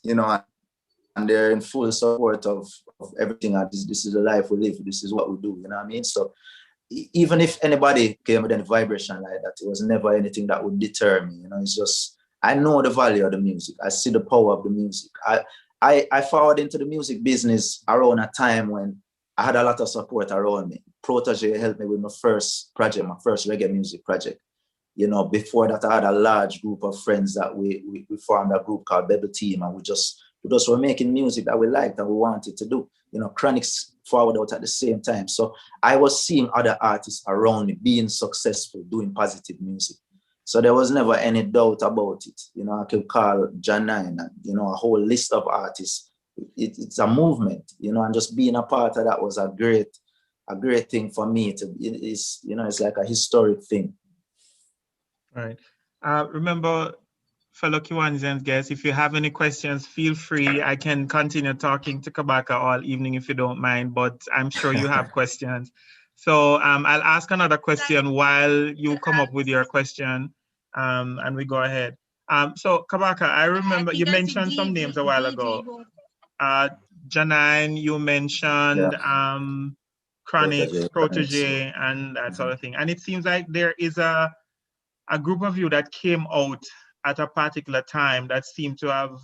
You know, and they're in full support of everything. This is the life we live. This is what we do, you know what I mean? So even if anybody came with any vibration like that, it was never anything that would deter me. You know, it's just, I know the value of the music. I see the power of the music. I forward into the music business around a time when I had a lot of support around me. Protege helped me with my first project, my first reggae music project. You know, before that, I had a large group of friends that we formed a group called Bebel Team, and we just were making music that we liked and we wanted to do. You know, Chronics forward out at the same time. So I was seeing other artists around me being successful, doing positive music. So there was never any doubt about it. You know, I could call Janine and, you know, a whole list of artists. It's a movement, you know, and just being a part of that was a great thing for me. It's, you know, it's like a historic thing. Right. Remember, fellow Kiwanis and guests, if you have any questions, feel free. I can continue talking to Kabaka all evening if you don't mind, but I'm sure you have questions. So I'll ask another question while you come up with your question, and we go ahead. So Kabaka, I remember you mentioned some names a while ago. Janine, you mentioned Chronics, Protege, and that sort of thing. And it seems like there is a group of you that came out at a particular time that seemed to have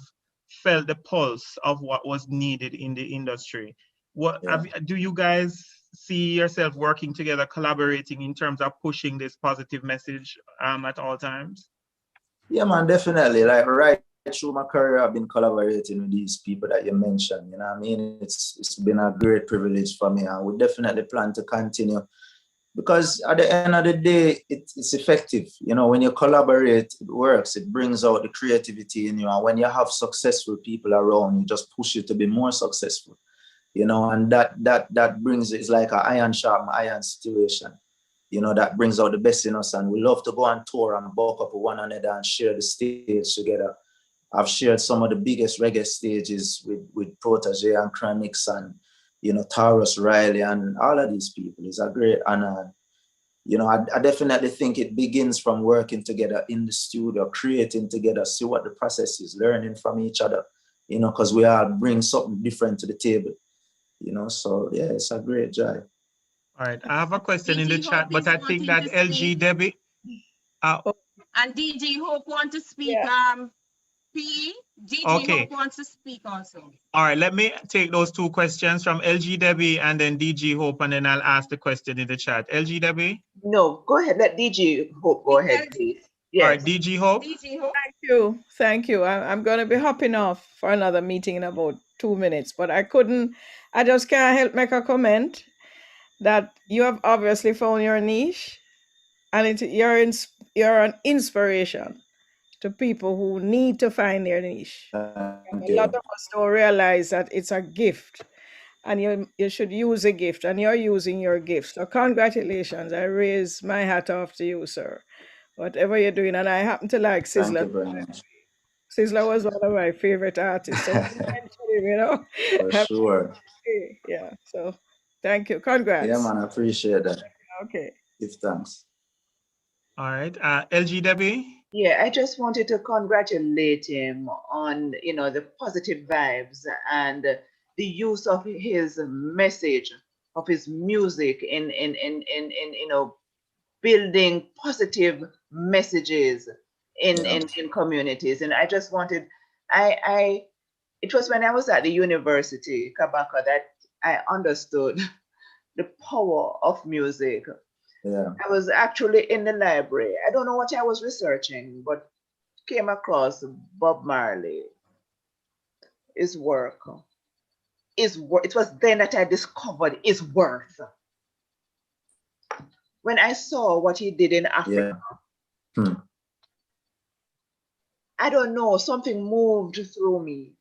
felt the pulse of what was needed in the industry. Do you guys see yourself working together, collaborating in terms of pushing this positive message at all times? Yeah, man, definitely. Like right through my career, I've been collaborating with these people that you mentioned. You know what I mean? It's been a great privilege for me, and we definitely plan to continue. Because at the end of the day, it's effective. You know, when you collaborate, it works. It brings out the creativity in you. And when you have successful people around, you just push you to be more successful. You know, and that brings, it's like an iron sharpen iron situation. You know, that brings out the best in us. And we love to go on tour and buck up with one another and share the stage together. I've shared some of the biggest reggae stages with Protege and Chronics and, you know, Taurus Riley and all of these people. It's a great honor. You know, I definitely think it begins from working together in the studio, creating together, see what the process is, learning from each other, you know, because we all bring something different to the table, you know, so yeah, it's a great joy. All right, I have a question in the chat, but I think that LG Debbie. And DG Hope want to speak. Yeah. DG Hope wants to speak also. All right, let me take those two questions from LG Debbie and then DG Hope, and then I'll ask the question in the chat. LG Debbie? No, go ahead. Let DG Hope go ahead, please. Yes. All right, DG Hope. DG Hope. Thank you. I'm going to be hopping off for another meeting in about 2 minutes, but I just can't help make a comment that you have obviously found your niche, and you're an inspiration to people who need to find their niche. A lot of us don't realize that it's a gift, and you should use a gift, and you're using your gift. So congratulations. I raise my hat off to you, sir. Whatever you're doing. And I happen to like Sizzler. Thank you very much. Sizzler was one of my favorite artists. So you know. For sure. Yeah. So thank you. Congrats. Yeah, man, I appreciate that. Okay. Give thanks. All right. LG Debbie? Yeah, I just wanted to congratulate him on, you know, the positive vibes and the use of his message of his music in building positive messages in communities. And I just wanted, it was when I was at the university, Kabaka, that I understood the power of music. Yeah. I was actually in the library. I don't know what I was researching, but came across Bob Marley, his work. It was then that I discovered his worth. When I saw what he did in Africa, I don't know, something moved through me.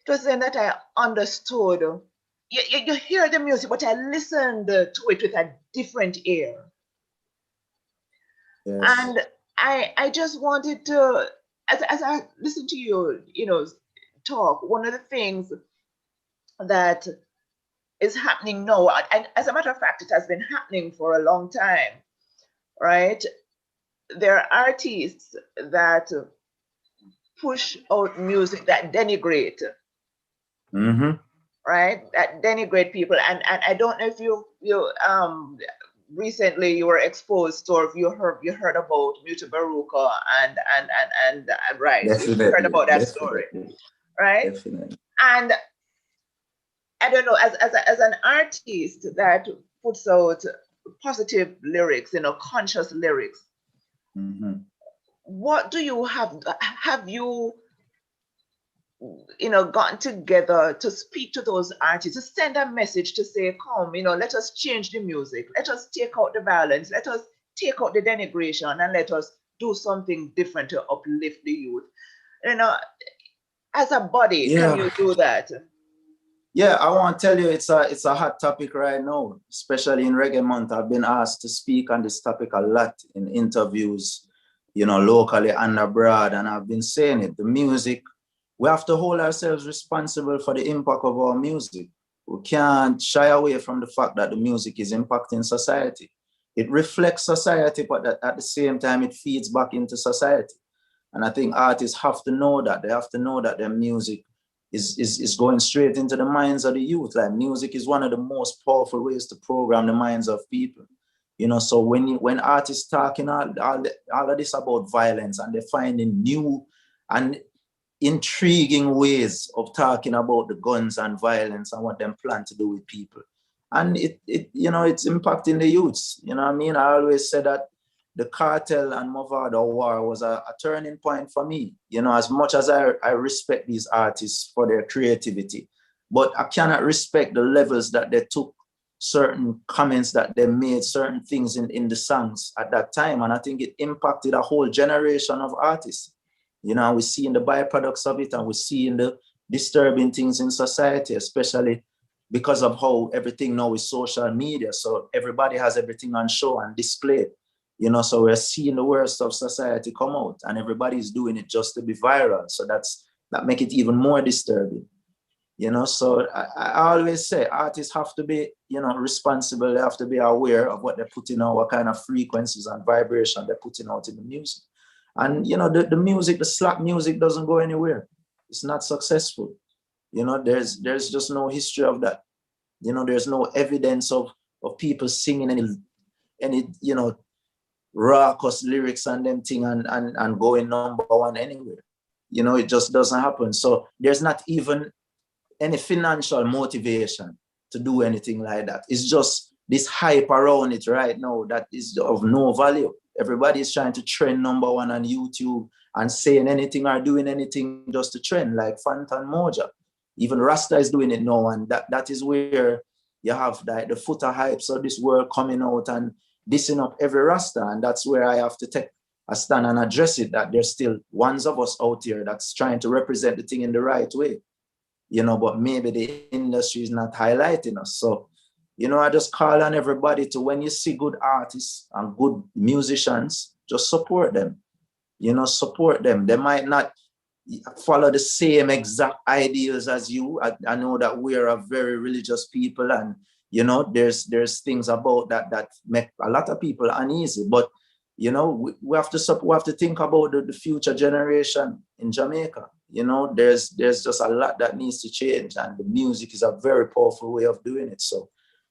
It was then that I understood. You hear the music, but I listened to it with a different ear. Yes. And I just wanted to, as I listened to you, talk, one of the things that is happening now, and as a matter of fact, it has been happening for a long time, right? There are artists that push out music that denigrate, right? That denigrate people. And I don't know if you recently you were exposed, or if you heard about Muta Baruka and right, you heard about that story, right? Definitely. And I don't know, as an artist that puts out positive lyrics, conscious lyrics, what do you have you gotten together to speak to those artists, to send a message to say, come, let us change the music, let us take out the violence, let us take out the denigration, and let us do something different to uplift the youth? As a body, can you do that? Yeah, I want to tell you, it's a hot topic right now, especially in Reggae Month. I've been asked to speak on this topic a lot in interviews, locally and abroad, and I've been saying it. The music, we have to hold ourselves responsible for the impact of our music. We can't shy away from the fact that the music is impacting society. It reflects society, but at the same time, it feeds back into society. And I think artists have to know that. They have to know that their music is going straight into the minds of the youth. Like, music is one of the most powerful ways to program the minds of people. So when artists talking all of this about violence, and they're finding new and intriguing ways of talking about the guns and violence and what them plan to do with people, and it's impacting the youths. I mean, I always say that the cartel and Movado war was a turning point for me. As much as I respect these artists for their creativity, but I cannot respect the levels that they took certain comments that they made, certain things in the songs at that time. And I think it impacted a whole generation of artists. We're seeing the byproducts of it, and we're seeing the disturbing things in society, especially because of how everything now is social media. So everybody has everything on show and display. So we're seeing the worst of society come out, and everybody's doing it just to be viral. So that make it even more disturbing. So I always say artists have to be, responsible. They have to be aware of what they're putting out, what kind of frequencies and vibration they're putting out in the music. And, the music, the slap music doesn't go anywhere. It's not successful. There's just no history of that. There's no evidence of people singing any raucous lyrics and them thing and going number one anywhere. It just doesn't happen. So there's not even any financial motivation to do anything like that. It's just this hype around it right now that is of no value. Everybody is trying to trend number one on YouTube and saying anything or doing anything just to trend, like Fanta and Moja. Even Rasta is doing it now, and that is where you have the footer hypes of this world coming out and dissing up every Rasta. And that's where I have to take a stand and address it, that there's still ones of us out here that's trying to represent the thing in the right way. But maybe the industry is not highlighting us. So, I just call on everybody to, when you see good artists and good musicians, just support them. Support them. They might not follow the same exact ideals as you. I know that we are a very religious people, and there's things about that make a lot of people uneasy. But You know, we have to think about the future generation in Jamaica. You know, there's just a lot that needs to change, and the music is a very powerful way of doing it. So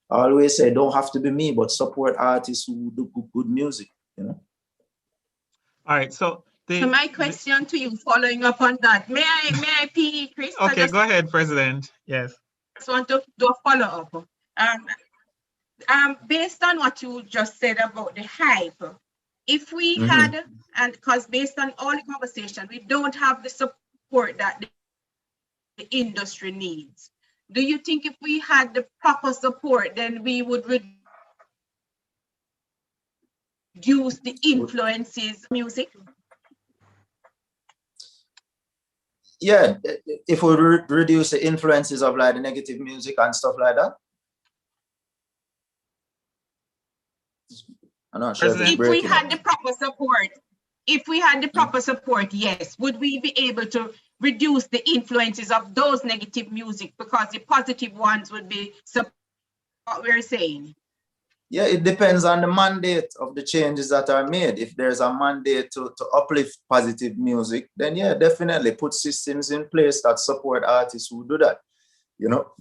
I always say, don't have to be me, but support artists who do good music, you know. All right, so my question to you, following up on that, may I PE, Chris? Okay, go ahead, President. Yes. I just want to do a follow-up. Based on what you just said about the hype, if we had, and because based on all the conversation, we don't have the support that the industry needs. Do you think if we had the proper support, then we would reduce the influences of music? Yeah, if we reduce the influences of like the negative music and stuff like that. I'm not sure if we had the proper support, yes, would we be able to reduce the influences of those negative music, because the positive ones would be what we're saying? Yeah, it depends on the mandate of the changes that are made. If there's a mandate to uplift positive music, then yeah, definitely put systems in place that support artists who do that. You know,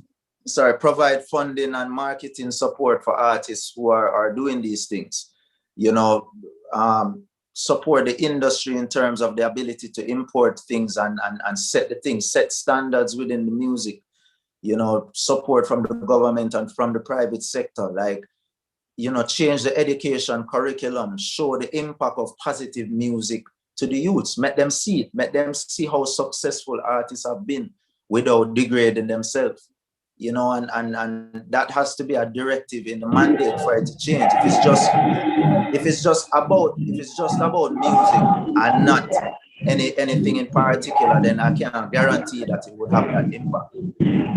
provide funding and marketing support for artists who are doing these things. You know, support the industry in terms of the ability to import things and set standards within the music. You know, support from the government and from the private sector, like, you know, change the education curriculum, show the impact of positive music to the youths, make them see how successful artists have been without degrading themselves. You know, and that has to be a directive in the mandate for it to change. If it's just about music and not anything in particular, then I can't guarantee that it would have that impact.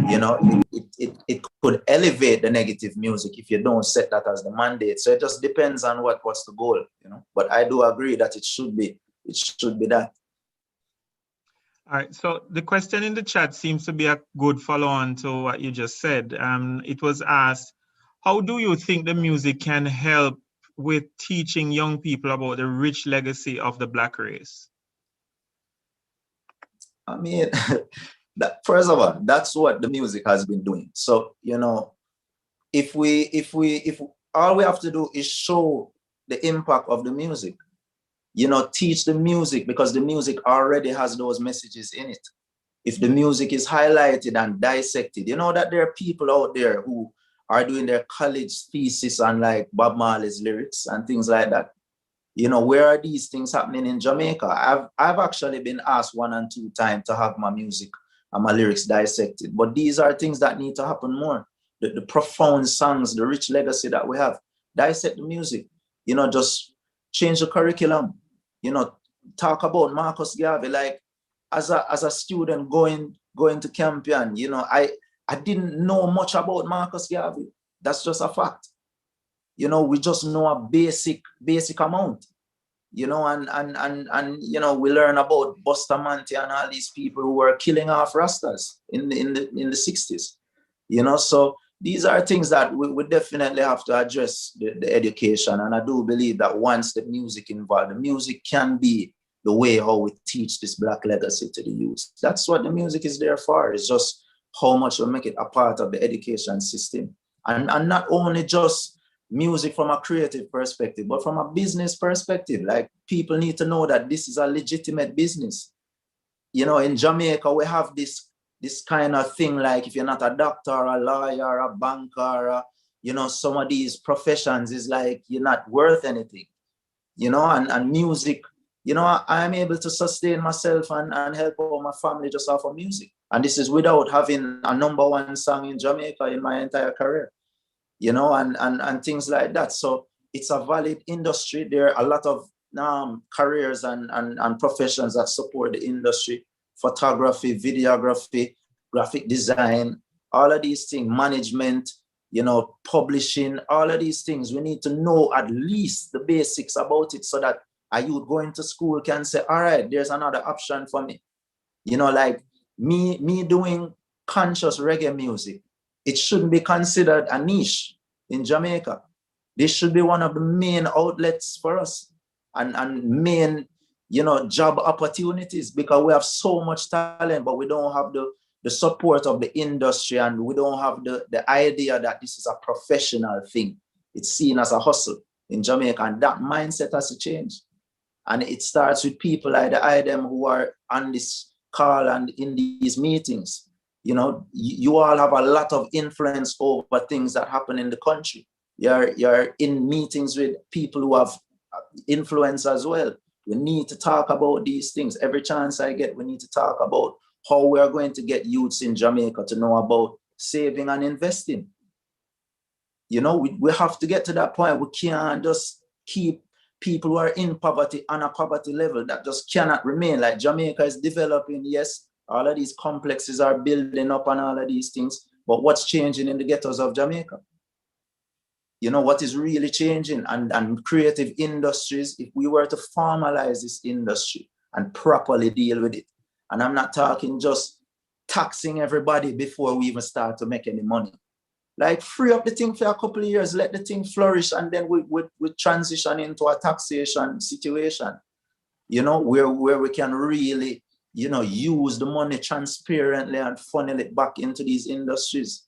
You know, it could elevate the negative music if you don't set that as the mandate. So it just depends on what's the goal, you know. But I do agree that it should be that. All right, so the question in the chat seems to be a good follow-on to what you just said. It was asked, how do you think the music can help with teaching young people about the rich legacy of the Black race? I mean, first of all, that's what the music has been doing. So, you know, if all we have to do is show the impact of the music, you know, teach the music, because the music already has those messages in it. If the music is highlighted and dissected, you know that there are people out there who are doing their college thesis on like Bob Marley's lyrics and things like that. You know, where are these things happening in Jamaica? I've actually been asked 1 and 2 times to have my music and my lyrics dissected, but these are things that need to happen more. The profound songs, the rich legacy that we have, dissect the music, you know, just change the curriculum, you know, talk about Marcus Garvey. Like as a student going to Campion, you know, I didn't know much about Marcus Garvey. That's just a fact. You know, we just know a basic amount, you know, and you know, we learn about Bustamante and all these people who were killing off Rastas in the 60s, you know. So these are things that we definitely have to address the education. And I do believe that once the music involved, the music can be the way how we teach this Black legacy to the youth. That's what the music is there for. It's just how much we make it a part of the education system. And not only just music from a creative perspective, but from a business perspective. Like, people need to know that this is a legitimate business. You know, in Jamaica, we have this kind of thing, like if you're not a doctor, a lawyer, a banker, you know, some of these professions is like you're not worth anything, you know, and music, you know, I'm able to sustain myself and help out my family just off of music. And this is without having a #1 song in Jamaica in my entire career. You know, and things like that. So it's a valid industry. There are a lot of careers and professions that support the industry: photography, videography, graphic design, all of these things, management, you know, publishing, all of these things. We need to know at least the basics about it, so that a youth going to school can say, all right, there's another option for me. You know, like me doing conscious reggae music, it shouldn't be considered a niche in Jamaica. This should be one of the main outlets for us. and main, job opportunities, because we have so much talent, but we don't have the support of the industry, and we don't have the idea that this is a professional thing. It's seen as a hustle in Jamaica, and that mindset has to change. And it starts with people like the IDEM who are on this call and in these meetings. You all have a lot of influence over things that happen in the country. You're in meetings with people who have influence as well. We need to talk about these things. Every chance I get, we need to talk about how we are going to get youths in Jamaica to know about saving and investing. We have to get to that point. We can't just keep people who are in poverty on a poverty level. That just cannot remain. Like, Jamaica is developing, yes, all of these complexes are building up and all of these things, but what's changing in the ghettos of Jamaica? What is really changing? And creative industries, if we were to formalize this industry and properly deal with it, and I'm not talking just taxing everybody before we even start to make any money. Like, free up the thing for a couple of years, let the thing flourish, and then we transition into a taxation situation, where we can really, use the money transparently and funnel it back into these industries.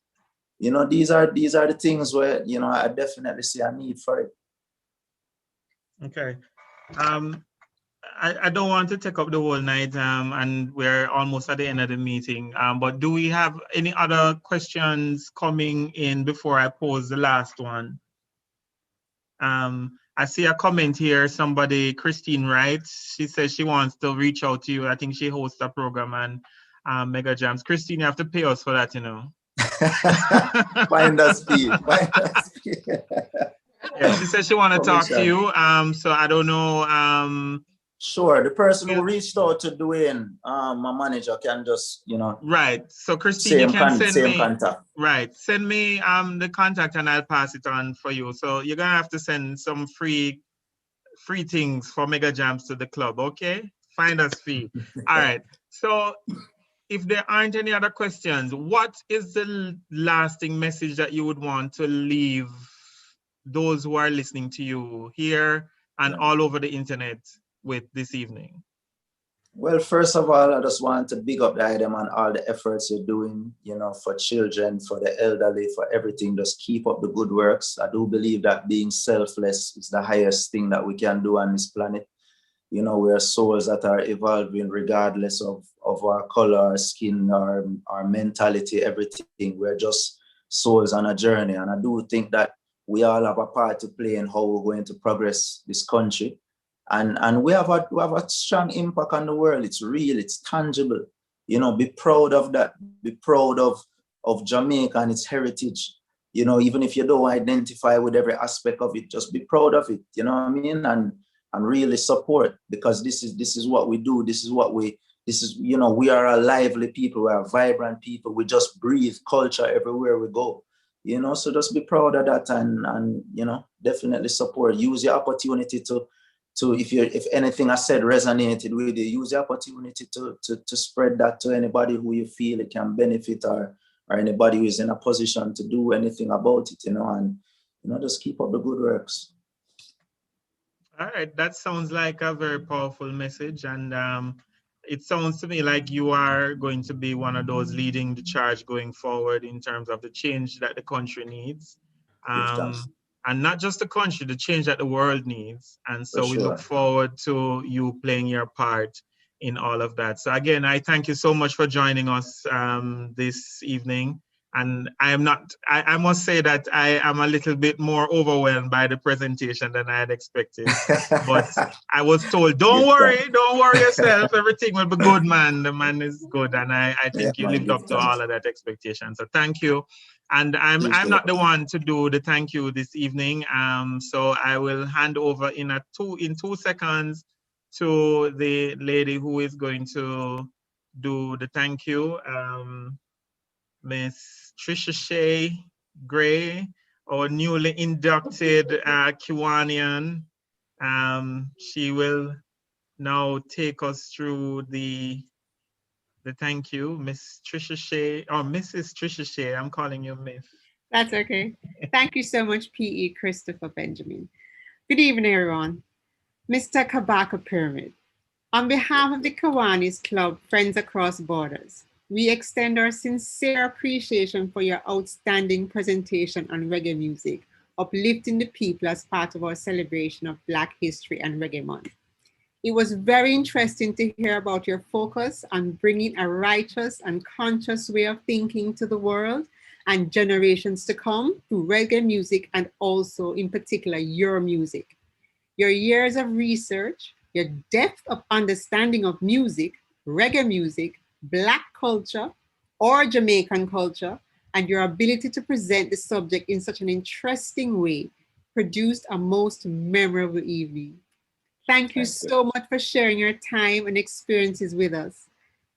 These are the things where, I definitely see a need for it. Okay. I don't want to take up the whole night, and we're almost at the end of the meeting. But do we have any other questions coming in before I pose the last one? I see a comment here. Somebody, Christine writes, she says she wants to reach out to you. I think she hosts a program and Mega Jams. Christine, you have to pay us for that, Find us, Steve. Yeah, she says she want to talk to you. So I don't know. Sure, the person who reached out to Dwayne, my manager, can just, Right. So Christine, you can send me contact. Right. Send me the contact and I'll pass it on for you. So you're gonna have to send some free things for Mega Jams to the club, okay? Find us fee. All right. So if there aren't any other questions, what is the lasting message that you would want to leave those who are listening to you here and all over the internet with this evening? Well, first of all, I just want to big up the item and all the efforts you're doing, for children, for the elderly, for everything. Just keep up the good works. I do believe that being selfless is the highest thing that we can do on this planet. We're souls that are evolving regardless of our color, our skin, our mentality, everything. We're just souls on a journey. And I do think that we all have a part to play in how we're going to progress this country. And we have a strong impact on the world. It's real, it's tangible. Be proud of that. Be proud of Jamaica and its heritage. Even if you don't identify with every aspect of it, just be proud of it. You know what I mean? And really support, because this is what we do. We are a lively people. We are vibrant people. We just breathe culture everywhere we go. So just be proud of that and definitely support. Use your opportunity to if anything I said resonated with you, use the opportunity to spread that to anybody who you feel it can benefit, or anybody who is in a position to do anything about it, and just keep up the good works. All right, that sounds like a very powerful message, and it sounds to me like you are going to be one of those leading the charge going forward in terms of the change that the country needs. And not just the country, the change that the world needs. And so we look forward to you playing your part in all of that. So again, I thank you so much for joining us this evening. And I must say that I am a little bit more overwhelmed by the presentation than I had expected. But I was told, don't worry yourself. Everything will be good, man. The man is good. And I think you lived up to all of that expectation. So thank you. And I'm not the one to do the thank you this evening. So I will hand over in 2 seconds to the lady who is going to do the thank you. Miss Trisha Shea Gray, our newly inducted Kiwanian. She will now take us through the thank you, Miss Trisha Shea, or Mrs. Trisha Shea. I'm calling you Miss. That's okay. Thank you so much, PE Christopher Benjamin. Good evening, everyone. Mr. Kabaka Pyramid, on behalf of the Kiwanis Club Friends Across Borders, we extend our sincere appreciation for your outstanding presentation on reggae music, uplifting the people as part of our celebration of Black History and Reggae Month. It was very interesting to hear about your focus on bringing a righteous and conscious way of thinking to the world and generations to come through reggae music and also in particular your music. Your years of research, your depth of understanding of music, reggae music, Black culture or Jamaican culture, and your ability to present the subject in such an interesting way produced a most memorable evening. Thank you so much for sharing your time and experiences with us.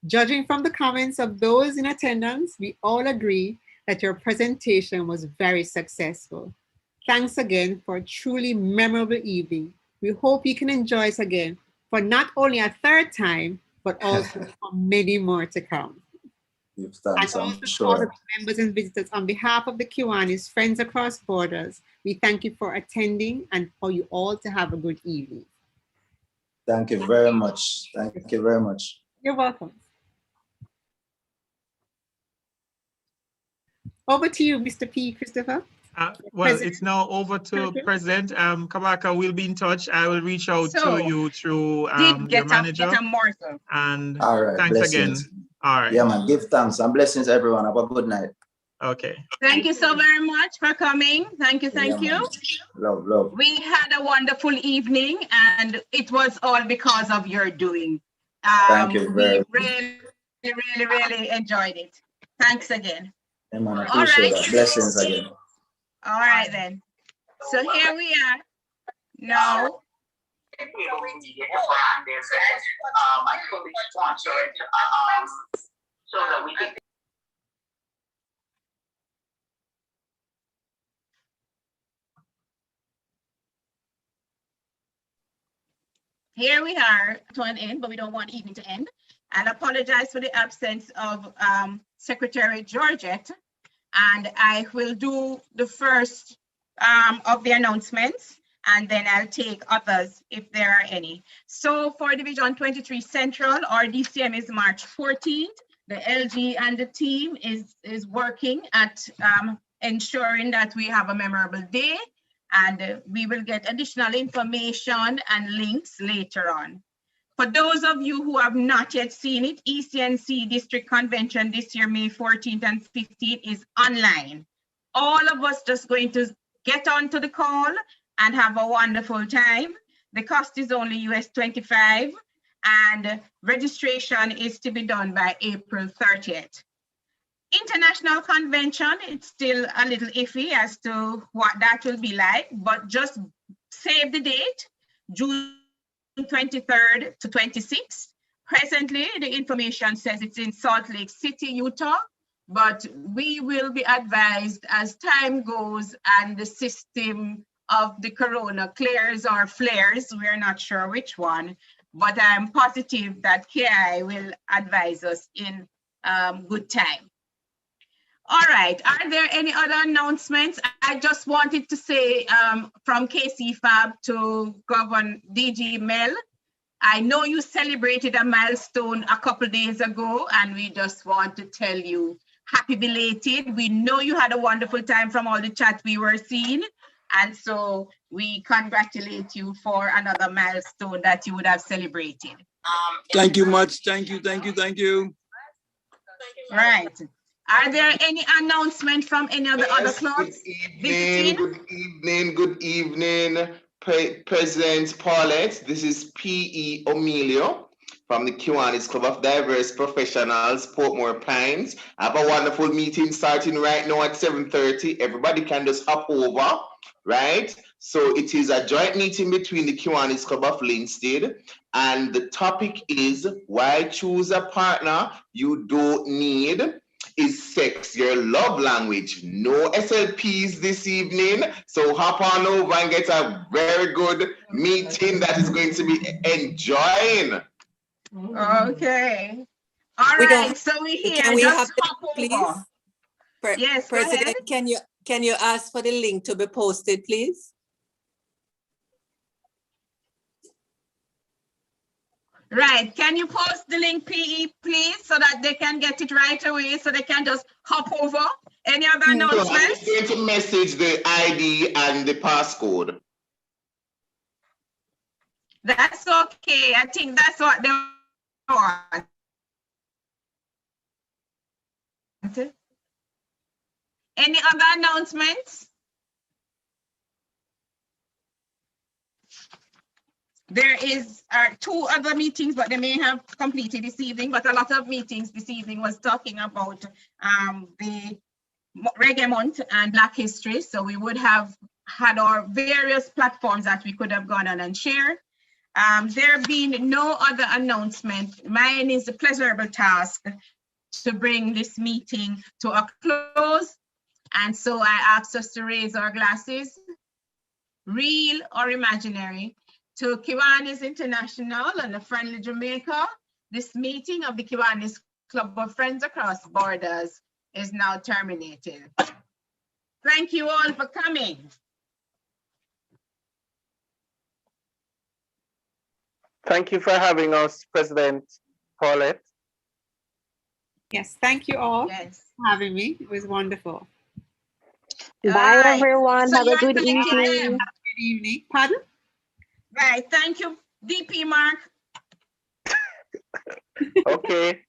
Judging from the comments of those in attendance, we all agree that your presentation was very successful. Thanks again for a truly memorable evening. We hope you can enjoy us again for not only a third time, but also for many more to come. Thanks, And I'm also to all of sure. the members and visitors, on behalf of the Kiwanis Friends Across Borders, we thank you for attending and for you all to have a good evening. Thank you very much. Thank you very much. You're welcome. Over to you, Mr. P. Christopher. Well, it's now over to President Kabaka. We'll be in touch. I will reach out to you through your manager. And all right, thanks blessings. again. All right. Yeah, man. Give thanks and blessings, everyone. Have a good night. Okay. Thank you so very much for coming. Thank you, thank you. Love, love. We had a wonderful evening, and it was all because of your doing. Thank you very much. We really enjoyed it. Thanks again. Yeah, man, I All appreciate right. that. Blessings again. All right then. So here we are now. I fully sponsor it so that we can. Here we are to an end, but we don't want evening to end. And apologize for the absence of Secretary Georgette. And I will do the first of the announcements, and then I'll take others if there are any. So for Division 23 Central, our DCM is March 14th. The LG and the team is working at ensuring that we have a memorable day, and we will get additional information and links later on. For those of you who have not yet seen it, ECNC District Convention this year, May 14th and 15th, is online. All of us just going to get onto the call and have a wonderful time. The cost is only US 25, and registration is to be done by April 30th. International convention, it's still a little iffy as to what that will be like, but just save the date, June 23rd to 26th. Presently, the information says it's in Salt Lake City, Utah, but we will be advised as time goes and the system of the corona clears or flares. We're not sure which one, but I'm positive that KI will advise us in good time. All right, are there any other announcements? I just wanted to say from KCFAB to Governor DG Mel, I know you celebrated a milestone a couple days ago, and we just want to tell you happy belated. We know you had a wonderful time from all the chat we were seeing, and so we congratulate you for another milestone that you would have celebrated. Thank you much. Thank you, thank you, thank you. Right. Are there any announcement from any of the other clubs? Good evening, President Paulette. This is P.E. Emilio from the Kiwanis Club of Diverse Professionals, Portmore Pines. I have a wonderful meeting starting right now at 7:30. Everybody can just hop over, right? So it is a joint meeting between the Kiwanis Club of Linstead, and the topic is why choose a partner you don't need. Is sex your love language? No SLPs this evening, so hop on over and get a very good meeting that is going to be enjoying. Okay. All right, so we here. Can we just have the hop link, over. please? Yes, go President, ahead. can you ask for the link to be posted, please? Right. Can you post the link, PE, please, so that they can get it right away, so they can just hop over? Any other So I'm announcements? going to message the ID and the passcode. That's okay. I think that's what they want. Any other announcements? There is 2 other meetings, but they may have completed this evening, but a lot of meetings this evening was talking about the Reggae Month and Black History. So we would have had our various platforms that we could have gone on and shared. There being no other announcement, mine is the pleasurable task to bring this meeting to a close. And so I ask us to raise our glasses, real or imaginary, to Kiwanis International and the friendly Jamaica. This meeting of the Kiwanis Club of Friends Across Borders is now terminated. Thank you all for coming. Thank you for having us, President Paulette. Yes, thank you all yes. for having me. It was wonderful. Bye, everyone. So Have a you're good thanking evening. them. Good evening. Pardon? Right. Thank you, DP Mark. Okay.